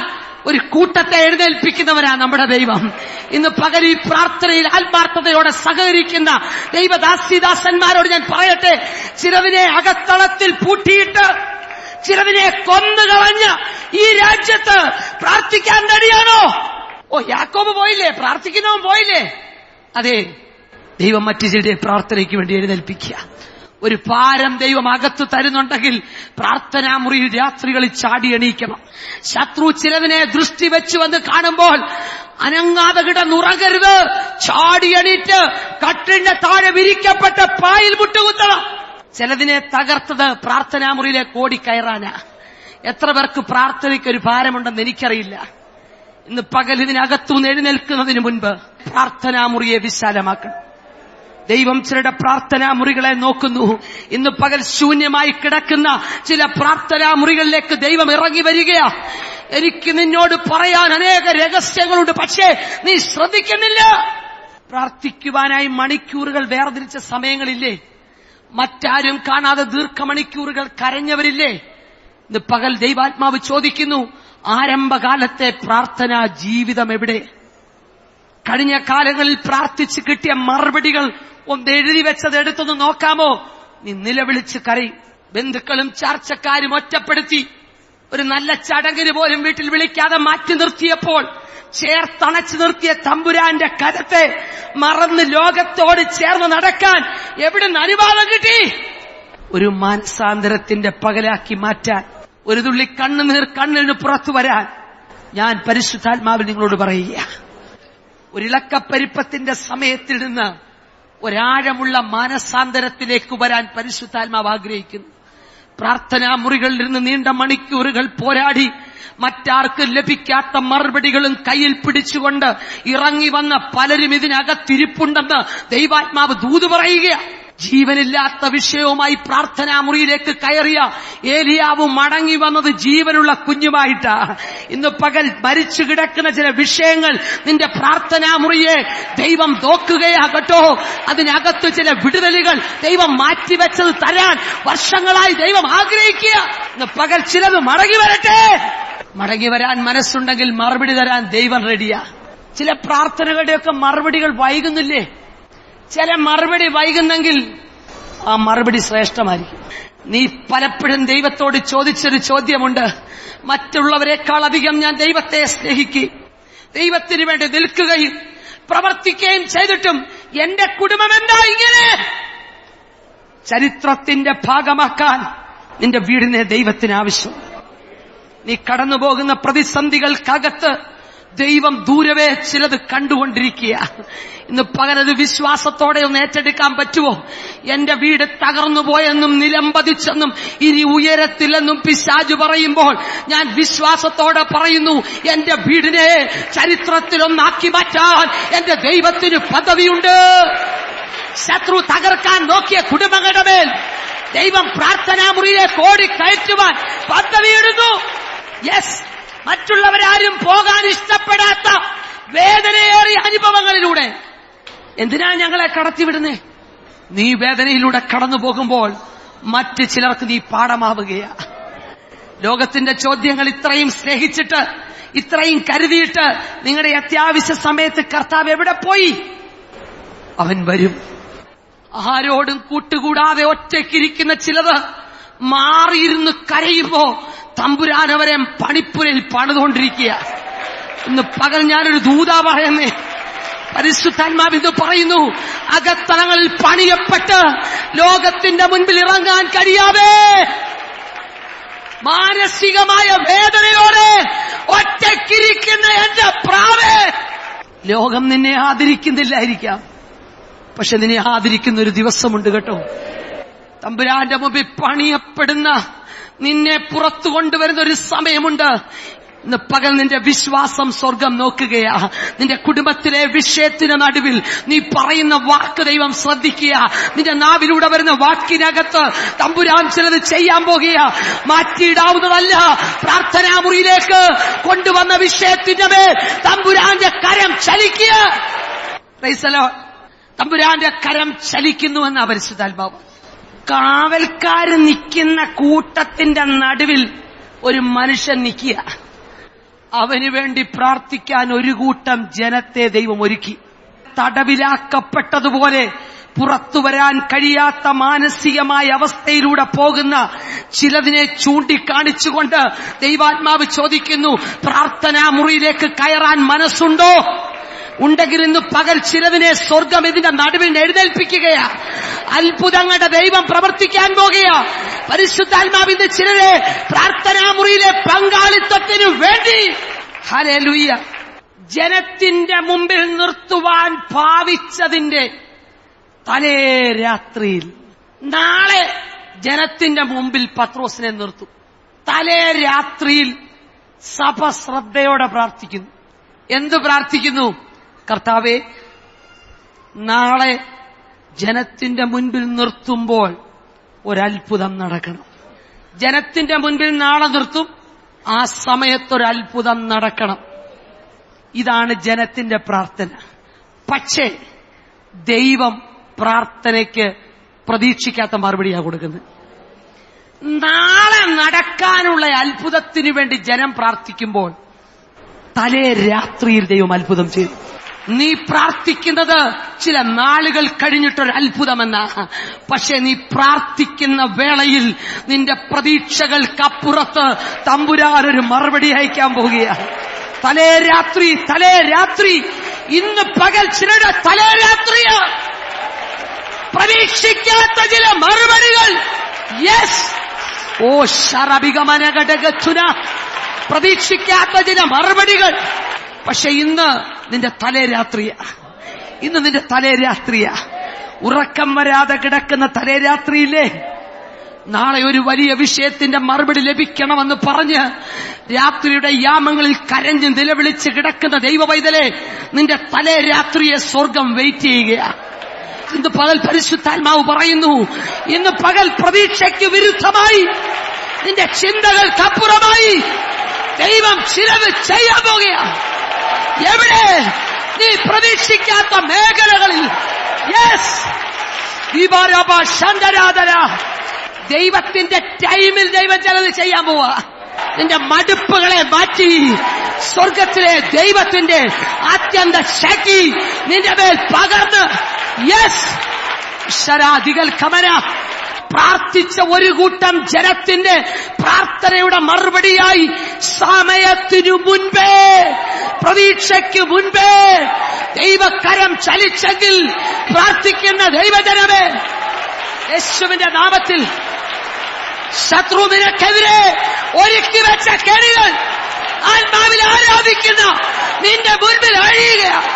ഒരു കൂട്ടത്തെ എഴുന്നേൽപ്പിക്കുന്നവനാ നമ്മുടെ ദൈവം. ഇന്ന് പകൽ ഈ പ്രാർത്ഥനയിൽ ആത്മാർത്ഥതയോടെ സഹകരിക്കുന്ന ദൈവദാസിദാസന്മാരോട് ഞാൻ പറയട്ടെ, ചിലവിനെ അകത്തളത്തിൽ പൂട്ടിയിട്ട് ചിലവിനെ കൊന്നുകളഞ്ഞ് ഈ രാജ്യത്ത് പ്രാർത്ഥിക്കാൻ റെഡിയാണോ? യാക്കോബ് പോയില്ലേ, പ്രാർത്ഥിക്കുന്നവൻ പോയില്ലേ? അതെ, ദൈവം മറ്റു ചിലരെ പ്രാർത്ഥനയ്ക്ക് വേണ്ടി എഴുന്നേൽപ്പിക്കുക. ഒരു ഭാരം ദൈവം അകത്ത് തരുന്നുണ്ടെങ്കിൽ പ്രാർത്ഥനാ മുറിയിൽ രാത്രികളിൽ ചാടി എണീക്കണം. ശത്രു ചിലതിനെ ദൃഷ്ടി വെച്ചുവെന്ന് കാണുമ്പോൾ അനങ്ങാതെ കിടന്നുറങ്ങരുത്. ചാടി എണീറ്റ് കട്ടിലിന്റെ താഴെ വിരിക്കപ്പെട്ട പായിൽ മുട്ടുകുത്തണം. ചിലതിനെ തകർത്തത് പ്രാർത്ഥനാ മുറിയിലേക്ക് ഓടിക്കയറാനാ. എത്ര പേർക്ക് പ്രാർത്ഥനയ്ക്ക് ഒരു ഭാരമുണ്ടെന്ന് എനിക്കറിയില്ല. ഇന്ന് പകൽ ഇതിനകത്തുനിന്ന് എഴുന്നേൽക്കുന്നതിന് മുൻപ് പ്രാർത്ഥനാ മുറിയെ വിശാലമാക്കണം. ദൈവം ചിലരുടെ പ്രാർത്ഥനാ മുറികളെ നോക്കുന്നു. ഇന്ന് പകൽ ശൂന്യമായി കിടക്കുന്ന ചില പ്രാർത്ഥനാ മുറികളിലേക്ക് ദൈവം ഇറങ്ങി വരികയാ. എനിക്ക് നിന്നോട് പറയാൻ അനേക രഹസ്യങ്ങളുണ്ട്, പക്ഷേ നീ ശ്രദ്ധിക്കുന്നില്ല. പ്രാർത്ഥിക്കുവാനായി മണിക്കൂറുകൾ വേർതിരിച്ച സമയങ്ങളില്ലേ? മറ്റാരും കാണാതെ ദീർഘമണിക്കൂറുകൾ കരഞ്ഞവരില്ലേ? ഇന്ന് പകൽ ദൈവാത്മാവ് ചോദിക്കുന്നു, ആരംഭകാലത്തെ പ്രാർത്ഥനാ ജീവിതം എവിടെ? കഴിഞ്ഞ കാലങ്ങളിൽ പ്രാർത്ഥിച്ച് കിട്ടിയ മറുപടികൾ ഒന്ന് എഴുതി വെച്ചത് എടുത്തൊന്ന് നോക്കാമോ? നീ നിലവിളിച്ച് കരയും. ബന്ധുക്കളും ചർച്ചക്കാരും ഒറ്റപ്പെടുത്തി ഒരു നല്ല ചടങ്ങിന് പോലും വീട്ടിൽ വിളിക്കാതെ മാറ്റി നിർത്തിയപ്പോൾ ചേർത്തണച്ചു നിർത്തിയ തമ്പുരാന്റെ കരത്തെ മറന്ന് ലോകത്തോട് ചേർന്ന് നടക്കാൻ എവിടുന്ന് അനുവാദം കിട്ടി? ഒരു മാനസാന്തരത്തിന്റെ പകലാക്കി മാറ്റാൻ, ഒരു തുള്ളി കണ്ണുനീർ കണ്ണിന് പുറത്തു വരാൻ ഞാൻ പരിശുദ്ധാത്മാവിൽ നിങ്ങളോട് പറയുക. ഒരിളക്കപ്പെരുപ്പത്തിന്റെ സമയത്തിൽ നിന്ന് ഒരാഴമുള്ള മാനസാന്തരത്തിലേക്ക് വരാൻ പരിശുദ്ധാത്മാവ് ആഗ്രഹിക്കുന്നു. പ്രാർത്ഥനാ മുറികളിൽ നിന്ന് നീണ്ട മണിക്കൂറുകൾ പോരാടി മറ്റാർക്കും ലഭിക്കാത്ത മറുപടികളും കയ്യിൽ പിടിച്ചുകൊണ്ട് ഇറങ്ങി വന്ന പലരും ഇതിനകത്തിരിപ്പുണ്ടെന്ന് ദൈവാത്മാവ് ദൂത് പറയുക. ജീവനില്ലാത്ത വിഷയവുമായി പ്രാർത്ഥനാ മുറിയിലേക്ക് കയറിയ ഏലിയാവ് മടങ്ങി വന്നത് ജീവനുള്ള കുഞ്ഞുമായിട്ടാ. ഇന്ന് പകൽ മരിച്ചു കിടക്കുന്ന ചില വിഷയങ്ങൾ നിന്റെ പ്രാർത്ഥനാ മുറിയെ ദൈവം നോക്കുകയാകട്ടോ. അതിനകത്ത് ചില വിടുതലുകൾ ദൈവം മാറ്റിവെച്ചത് തരാൻ വർഷങ്ങളായി ദൈവം ആഗ്രഹിക്കുക. ഇന്ന് പകൽ ചിലത് മടങ്ങി വരട്ടെ. മടങ്ങി വരാൻ മനസ്സുണ്ടെങ്കിൽ മറുപടി തരാൻ ദൈവം റെഡിയാ. ചില പ്രാർത്ഥനകളുടെയൊക്കെ മറുപടികൾ വൈകുന്നില്ലേ? ചില മറുപടി വൈകുന്നെങ്കിൽ ആ മറുപടി ശ്രേഷ്ഠമായിരിക്കും. നീ പലപ്പോഴും ദൈവത്തോട് ചോദിച്ചൊരു ചോദ്യമുണ്ട്, മറ്റുള്ളവരെക്കാൾ അധികം ഞാൻ ദൈവത്തെ സ്നേഹിക്കുകയും ദൈവത്തിന് വേണ്ടി നിൽക്കുകയും പ്രവർത്തിക്കുകയും ചെയ്തിട്ടും എന്റെ കുടുംബം എന്താ ഇങ്ങനെ? ചരിത്രത്തിന്റെ ഭാഗമാക്കാൻ നിന്റെ വീടിനെ ദൈവത്തിന് ആവശ്യമുണ്ട്. നീ കടന്നുപോകുന്ന പ്രതിസന്ധികൾക്കകത്ത് ദൈവം ദൂരവേ ചിലത് കണ്ടുകൊണ്ടിരിക്കുക. ഇന്ന് പകലത് വിശ്വാസത്തോടെ ഒന്ന് ഏറ്റെടുക്കാൻ പറ്റുമോ? എന്റെ വീട് തകർന്നു പോയെന്നും നിലംപതിച്ചെന്നും ഇനി ഉയരത്തില്ലെന്നും പിശാച് പറയുമ്പോൾ ഞാൻ വിശ്വാസത്തോടെ പറയുന്നു, എന്റെ വീടിനെ ചരിത്രത്തിലൊന്നാക്കി മാറ്റാൻ എന്റെ ദൈവത്തിന് പദ്ധതിയുണ്ട്. ശത്രു തകർക്കാൻ നോക്കിയ കുടുംബങ്ങളുടെ മേൽ ദൈവം പ്രാർത്ഥനാ മുറിയിലേക്ക് ഓടിക്കയറ്റുവാൻ പദ്ധതിയിടുന്നു. യെസ്, മറ്റുള്ളവരാരും പോകാൻ ഇഷ്ടപ്പെടാത്ത വേദനയേറിയ അനുഭവങ്ങളിലൂടെ എന്തിനാ ഞങ്ങളെ കടത്തിവിടുന്നേ? നീ വേദനയിലൂടെ കടന്നു പോകുമ്പോൾ മറ്റ് ചിലർക്ക് നീ പാഠമാവുകയാ. ലോകത്തിന്റെ ചോദ്യങ്ങൾ ഇത്രയും സ്നേഹിച്ചിട്ട്, ഇത്രയും കരുതിയിട്ട് നിങ്ങളുടെ അത്യാവശ്യ സമയത്ത് കർത്താവ് എവിടെ പോയി? അവൻ വരും. ആരോടും കൂട്ടുകൂടാതെ ഒറ്റയ്ക്കിരിക്കുന്ന ചിലത് മാറിയിരുന്ന് കരയുമ്പോ തമ്പുരാൻ അവരെ പണിപ്പുരയിൽ പണിതുകൊണ്ടിരിക്കുക. ഇന്ന് പകൽ ഞാനൊരു ദൂതാ പറയുന്നേ, പരിശുദ്ധാത്മാവ് ഇത് പറയുന്നു, അകത്തളങ്ങളിൽ പണിയപ്പെട്ട് ലോകത്തിന്റെ മുൻപിൽ ഇറങ്ങാൻ കഴിയാതെ മാനസികമായ വേദനയോടെ ഒറ്റയ്ക്കിരിക്കുന്ന എന്റെ പ്രാവേ, ലോകം നിന്നെ ആദരിക്കുന്നില്ലായിരിക്കാം, പക്ഷെ നിന്നെ ആദരിക്കുന്ന ഒരു ദിവസമുണ്ട് കേട്ടോ. തമ്പുരാന്റെ മുമ്പിൽ പണിയപ്പെടുന്ന നിന്നെ പുറത്തു കൊണ്ടുവരുന്ന ഒരു സമയമുണ്ട്. ഇന്ന് പകൽ നിന്റെ വിശ്വാസം സ്വർഗം നോക്കുകയാ. നിന്റെ കുടുംബത്തിലെ വിഷയത്തിന് നടുവിൽ നീ പറയുന്ന വാക്ക് ദൈവം ശ്രദ്ധിക്കുക. നിന്റെ നാവിലൂടെ വരുന്ന വാക്കിനകത്ത് തമ്പുരാൻ ചിലത് ചെയ്യാൻ പോകുക. മാറ്റിയിടാവുന്നതല്ല. പ്രാർത്ഥനാ മുറിയിലേക്ക് കൊണ്ടുവന്ന വിഷയത്തിന്റെ മേൽ തമ്പുരാന്റെ കരം ചലിക്കുക. Price the Lord. തമ്പുരാന്റെ കരം ചലിക്കുന്നുവെന്ന പരിശുദ്ധാത്മാവ്. കാവൽക്കാര് നിൽക്കുന്ന കൂട്ടത്തിന്റെ നടുവിൽ ഒരു മനുഷ്യൻ നിൽക്കുക. അവന് വേണ്ടി പ്രാർത്ഥിക്കാൻ ഒരു കൂട്ടം ജനത്തെ ദൈവം ഒരുക്കി. തടവിലാക്കപ്പെട്ടതുപോലെ പുറത്തു വരാൻ കഴിയാത്ത മാനസികമായ അവസ്ഥയിലൂടെ പോകുന്ന ചിലതിനെ ചൂണ്ടിക്കാണിച്ചുകൊണ്ട് ദൈവാത്മാവ് ചോദിക്കുന്നു, പ്രാർത്ഥനാ മുറിയിലേക്ക് കയറാൻ മനസ്സുണ്ടോ? ഉണ്ടെങ്കിൽ ഇന്ന് പകൽ ചിലതിനെ സ്വർഗം ഇതിന്റെ നടുവിൽ എഴുന്നേൽപ്പിക്കുകയാ. അത്ഭുതങ്ങളുടെ ദൈവം പ്രവർത്തിക്കാൻ പോകുക. പരിശുദ്ധാത്മാവിന്റെ ചിലരെ പ്രാർത്ഥനാ മുറിയിലെ പങ്കാളിത്തത്തിനു വേണ്ടി ഹല്ലേലൂയ ജനത്തിന്റെ മുമ്പിൽ നിർത്തുവാൻ ഭാവിച്ചതിന്റെ തലേ രാത്രിയിൽ നാളെ ജനത്തിന്റെ മുമ്പിൽ പത്രോസിനെ നിർത്തും. തലേ രാത്രിയിൽ സഭ ശ്രദ്ധയോടെ പ്രാർത്ഥിക്കുന്നു. എന്തു പ്രാർത്ഥിക്കുന്നു? കർത്താവേ, നാളെ ജനത്തിന്റെ മുൻപിൽ നിർത്തുമ്പോൾ ഒരത്ഭുതം നടക്കണം. ജനത്തിന്റെ മുൻപിൽ നാളെ നിർത്തും, ആ സമയത്തൊരത്ഭുതം നടക്കണം. ഇതാണ് ജനത്തിന്റെ പ്രാർത്ഥന. പക്ഷേ ദൈവം പ്രാർത്ഥനയ്ക്ക് പ്രതീക്ഷിക്കാത്ത മറുപടിയാണ് കൊടുക്കുന്നത്. നാളെ നടക്കാനുള്ള അത്ഭുതത്തിനു വേണ്ടി ജനം പ്രാർത്ഥിക്കുമ്പോൾ തലേ രാത്രിയിൽ ദൈവം അത്ഭുതം ചെയ്തു. നീ പ്രാർത്ഥിക്കുന്നത് ചില നാളുകൾ കഴിഞ്ഞിട്ടൊരു അത്ഭുതമെന്ന, പക്ഷെ നീ പ്രാർത്ഥിക്കുന്ന വേളയിൽ നിന്റെ പ്രതീക്ഷകൾക്കപ്പുറത്ത് തമ്പുരാനൊരു മറുപടി അയക്കാൻ പോകുകയാണ്. തലേ രാത്രി ഇന്ന് പകൽ ചിലരുടെ തലേ രാത്രിയാ. പ്രതീക്ഷിക്കാത്ത ചില മറുപടികൾ. യെസ്, ഓ ശരഭികമനഘടകച്ചുന, പ്രതീക്ഷിക്കാത്ത ചില മറുപടികൾ. പക്ഷെ ഇന്ന് നിന്റെ തലേ രാത്രിയാ. ഉറക്കം വരാതെ കിടക്കുന്ന തലേ രാത്രിയില്ലേ, നാളെ ഒരു വലിയ വിഷയത്തിന്റെ മറുപടി ലഭിക്കണമെന്ന് പറഞ്ഞ് രാത്രിയുടെ യാമങ്ങളിൽ കരഞ്ഞ് നിലവിളിച്ച് കിടക്കുന്ന ദൈവപൈതലെ, നിന്റെ തലേ രാത്രിയെ സ്വർഗം വെയിറ്റ് ചെയ്യുകയാ. ഇന്ന് പകൽ പരിശുദ്ധാത്മാവ് പറയുന്നു, ഇന്ന് പകൽ പ്രതീക്ഷയ്ക്ക് വിരുദ്ധമായി, നിന്റെ ചിന്തകൾക്കപ്പുറമായി ദൈവം ചിലത് ചെയ്യാൻ പോകുകയാണ്. എവിടെ? നീ പ്രതീക്ഷിക്കാത്ത മേഖലകളിൽ. യെസ്, ദൈവത്തിന്റെ ടൈമിൽ ദൈവം ചിലത് ചെയ്യാൻ പോവാ. നിന്റെ മടുപ്പുകളെ മാറ്റി സ്വർഗത്തിലെ ദൈവത്തിന്റെ ആത്യന്ത ശക്തി നിന്റെ മേൽ പകർന്ന്. യെസ്, ശരാദികൾ കമന പ്രാർത്ഥിച്ച ഒരു കൂട്ടം ജനത്തിന്റെ പ്രാർത്ഥനയുടെ മറുപടിയായി സമയത്തിനു മുൻപേ, പ്രതീക്ഷയ്ക്ക് മുൻപേ ദൈവകരം ചലിച്ചെങ്കിൽ പ്രാർത്ഥിക്കുന്ന ദൈവജനമേ, യേശുവിന്റെ നാമത്തിൽ ശത്രുവിനെതിരെ ഒരുക്കി വെച്ച കെണികൾ ആത്മാവിൽ ആരാധിക്കുന്ന നിന്റെ മുൻപിൽ അഴിയുകയാണ്.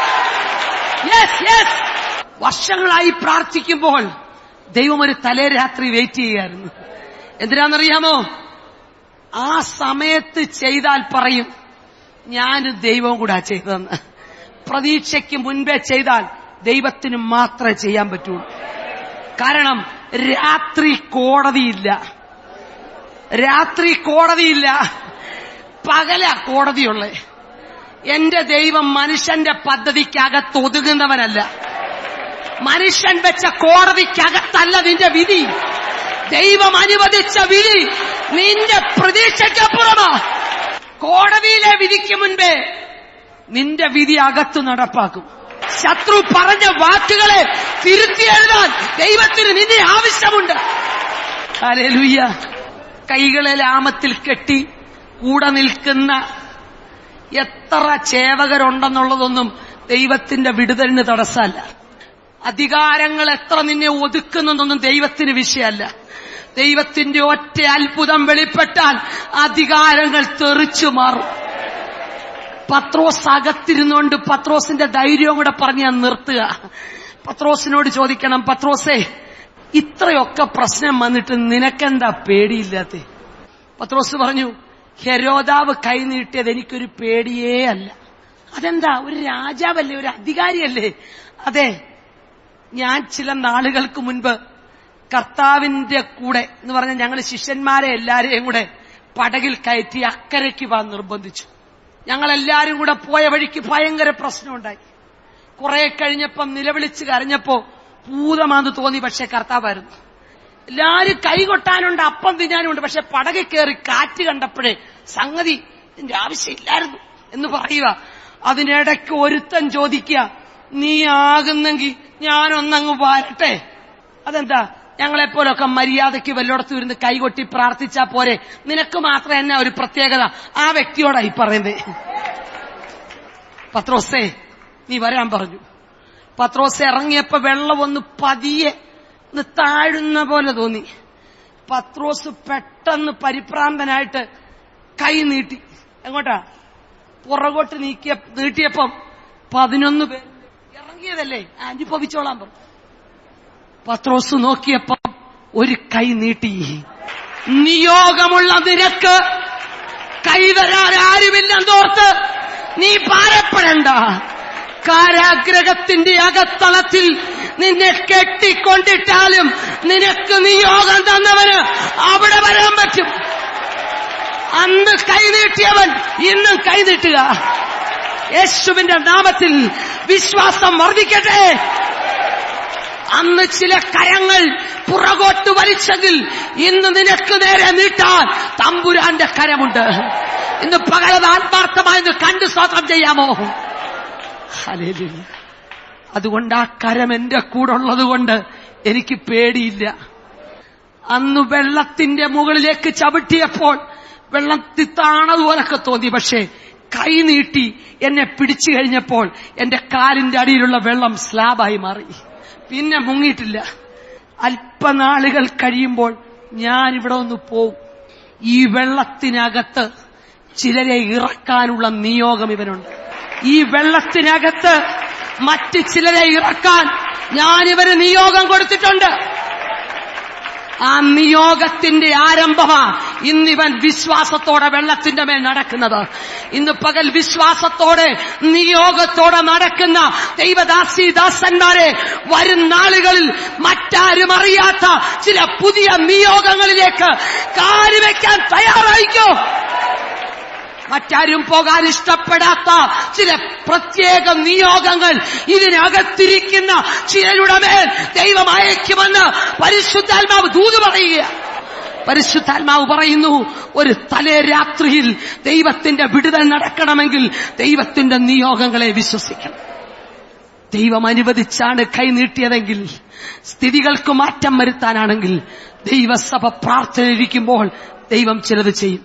വർഷങ്ങളായി പ്രാർത്ഥിക്കുമ്പോൾ ദൈവം ഒരു തലേ രാത്രി വെയിറ്റ് ചെയ്യുകയായിരുന്നു. എന്തിനാണെന്നറിയാമോ? ആ സമയത്ത് ചെയ്താൽ പറയും, ഞാനും ദൈവവും കൂടെ ചെയ്തതെന്ന്. പ്രതീക്ഷയ്ക്ക് മുൻപേ ചെയ്താൽ ദൈവത്തിന് മാത്രമേ ചെയ്യാൻ പറ്റുള്ളൂ. കാരണം രാത്രി കോടതിയില്ല, പകല കോടതിയുള്ളേ. എന്റെ ദൈവം മനുഷ്യന്റെ പദ്ധതിക്കകത്ത് ഒതുങ്ങുന്നവനല്ല. മനുഷ്യൻ വെച്ച കോടതിക്കകത്തല്ല നിന്റെ വിധി. ദൈവം അനുവദിച്ച വിധി നിന്റെ പ്രതീക്ഷയ്ക്കപ്പുറമാ. കോടതിയിലെ വിധിക്ക് മുൻപേ നിന്റെ വിധി അകത്ത് നടപ്പാക്കും. ശത്രു പറഞ്ഞ വാക്കുകളെ തിരുത്തി എഴുതാൻ ദൈവത്തിന് നിന്നെ ആവശ്യമുണ്ട്. ഹല്ലേലൂയ. കൈകളെ ലാമത്തിൽ കെട്ടി കൂടെ നിൽക്കുന്ന എത്ര ചേവകരുണ്ടെന്നുള്ളതൊന്നും ദൈവത്തിന്റെ വിടുതലിന് തടസ്സമല്ല. അധികാരങ്ങൾ എത്ര നിന്നെ ഒതുക്കുന്നതൊന്നും ദൈവത്തിന് വിഷയമല്ല. ദൈവത്തിന്റെ ഒറ്റ അത്ഭുതം വെളിപ്പെട്ടാൽ അധികാരങ്ങൾ തെറിച്ചു മാറും. പത്രോസ് അകത്തിരുന്നുകൊണ്ട് പത്രോസിന്റെ ധൈര്യവും കൂടെ പറഞ്ഞ് ഞാൻ നിർത്തുക. പത്രോസിനോട് ചോദിക്കണം, പത്രോസേ, ഇത്രയൊക്കെ പ്രശ്നം വന്നിട്ട് നിനക്കെന്താ പേടിയില്ലാത്ത? പത്രോസ് പറഞ്ഞു, ഹെരോദാവ് കൈ നീട്ടിയത് എനിക്കൊരു പേടിയേ അല്ല. അതെന്താ? ഒരു രാജാവല്ലേ, ഒരു അധികാരിയല്ലേ? അതെ, ഞാൻ ചില നാളുകൾക്ക് മുൻപ് കർത്താവിന്റെ കൂടെ എന്ന് പറഞ്ഞ ഞങ്ങൾ ശിഷ്യന്മാരെ എല്ലാരെയും കൂടെ പടകിൽ കയറ്റി അക്കരയ്ക്ക് പോകാൻ നിർബന്ധിച്ചു. ഞങ്ങളെല്ലാരും കൂടെ പോയ വഴിക്ക് ഭയങ്കര പ്രശ്നമുണ്ടായി. കുറെ കഴിഞ്ഞപ്പം നിലവിളിച്ച് കരഞ്ഞപ്പോ ഭൂതമാന്ന് തോന്നി. പക്ഷെ കർത്താവായിരുന്നു. എല്ലാരും കൈകൊട്ടാനുണ്ട്, അപ്പം തിന്നാനുണ്ട്. പക്ഷെ പടകിൽ കയറി കാറ്റ് കണ്ടപ്പോഴേ സംഗതി ഇതിന്റെ ആവശ്യമില്ലായിരുന്നു എന്ന് പറയുക. അതിനിടയ്ക്ക് ഒരുത്തൻ ചോദിക്കുക, നീ ആകുന്നെങ്കിൽ ഞാനൊന്നങ്ങ് വരട്ടെ? അതെന്താ? ഞങ്ങളെപ്പോലൊക്കെ മര്യാദയ്ക്ക് വല്ലോടത്തും ഇരുന്ന് കൈകൊട്ടി പ്രാർത്ഥിച്ചാ പോരെ? നിനക്ക് മാത്രം എന്നാ ഒരു പ്രത്യേകത? ആ വ്യക്തിയോടായി പറയുന്നേ. പത്രോസേ, നീ വരാൻ പറഞ്ഞു. പത്രോസ് ഇറങ്ങിയപ്പോ വെള്ളം ഒന്ന് പതിയെ താഴുന്ന പോലെ തോന്നി. പത്രോസ് പെട്ടെന്ന് പരിഭ്രാന്തനായിട്ട് കൈ നീട്ടി. എങ്ങോട്ടാ? പുറകോട്ട് നീട്ടിയപ്പം 11 പേര് ഇറങ്ങിയതല്ലേ, അനുഭവിച്ചോളാൻ പറഞ്ഞു. പത്രോസ് നോക്കിയപ്പം ഒരു കൈ നീട്ടി. നിയോഗമുള്ള നിനക്ക് കൈവരാൻ ആരുമില്ലെന്നോർത്ത് നീ ഭാരപ്പെടണ്ട. കാരാഗ്രഹത്തിന്റെ അകത്തളത്തിൽ നിന്നെ കെട്ടിക്കൊണ്ടിട്ടാലും നിനക്ക് നിയോഗം തന്നവന് അവിടെ വരാൻ പറ്റും. അന്ന് കൈനീട്ടിയവൻ ഇന്നും കൈനീട്ടുക. യേശുവിന്റെ നാമത്തിൽ വിശ്വാസം വർദ്ധിക്കട്ടെ. അന്ന് ചില കരങ്ങൾ പുറകോട്ട് വലിച്ചെങ്കിൽ ഇന്ന് നിനക്ക് നേരെ നീട്ടാൻ തമ്പുരാന്റെ കരമുണ്ട്. ഇന്ന് പകലത് ആത്മാർത്ഥമായി കണ്ട് സ്തോത്രം ചെയ്യാമോ? ഹല്ലേലൂയ. അതുകൊണ്ട് ആ കരം എന്റെ കൂടെ ഉള്ളത് കൊണ്ട് എനിക്ക് പേടിയില്ല. അന്ന് വെള്ളത്തിന്റെ മുകളിലേക്ക് ചവിട്ടിയപ്പോൾ വെള്ളത്തിൽ താണതുപോലൊക്കെ തോന്നി. പക്ഷേ കൈ നീട്ടി എന്നെ പിടിച്ചു കഴിഞ്ഞപ്പോൾ എന്റെ കാലിന്റെ അടിയിലുള്ള വെള്ളം സ്ലാബായി മാറി. പിന്നെ മുങ്ങിയിട്ടില്ല. അല്പനാളുകൾ കഴിയുമ്പോൾ ഞാൻ ഇവിടെ ഒന്ന് പോവും. ഈ വെള്ളത്തിനകത്ത് ചിലരെ ഇറക്കാനുള്ള നിയോഗം ഇവനുണ്ട്. ഈ വെള്ളത്തിനകത്ത് മറ്റ് ചിലരെ ഇറക്കാൻ ഞാനിവന് നിയോഗം കൊടുത്തിട്ടുണ്ട്. ആ നിയോഗത്തിന്റെ ആരംഭമാ ഇന്നിവൻ വിശ്വാസത്തോടെ വെള്ളത്തിന്റെ മേൽ നടക്കുന്നത്. ഇന്ന് പകൽ വിശ്വാസത്തോടെ നിയോഗത്തോടെ നടക്കുന്ന ദൈവദാസി ദാസന്മാരെ വരും നാളുകളിൽ മറ്റാരും അറിയാത്ത ചില പുതിയ നിയോഗങ്ങളിലേക്ക് കാലുവെക്കാൻ തയ്യാറായിക്കോ. മറ്റാരും പോകാൻ ഇഷ്ടപ്പെടാത്ത ചില പ്രത്യേക നിയോഗങ്ങൾ ഇതിനകത്തിരിക്കുന്ന ചിലരുടെ മേൽ ദൈവം അയക്കുമെന്ന് പരിശുദ്ധാത്മാവ് ദൂത് പറയുക. പരിശുദ്ധാത്മാവ് പറയുന്നു, ഒരു തലേരാത്രിയിൽ ദൈവത്തിന്റെ വിടുതൽ നടക്കണമെങ്കിൽ ദൈവത്തിന്റെ നിയോഗങ്ങളെ വിശ്വസിക്കണം. ദൈവം അനുവദിച്ചാണ് കൈ നീട്ടിയതെങ്കിൽ, സ്ഥിതികൾക്ക് മാറ്റം വരുത്താനാണെങ്കിൽ ദൈവസഭ പ്രാർത്ഥനയിരിക്കുമ്പോൾ ദൈവം ചിലത് ചെയ്യും.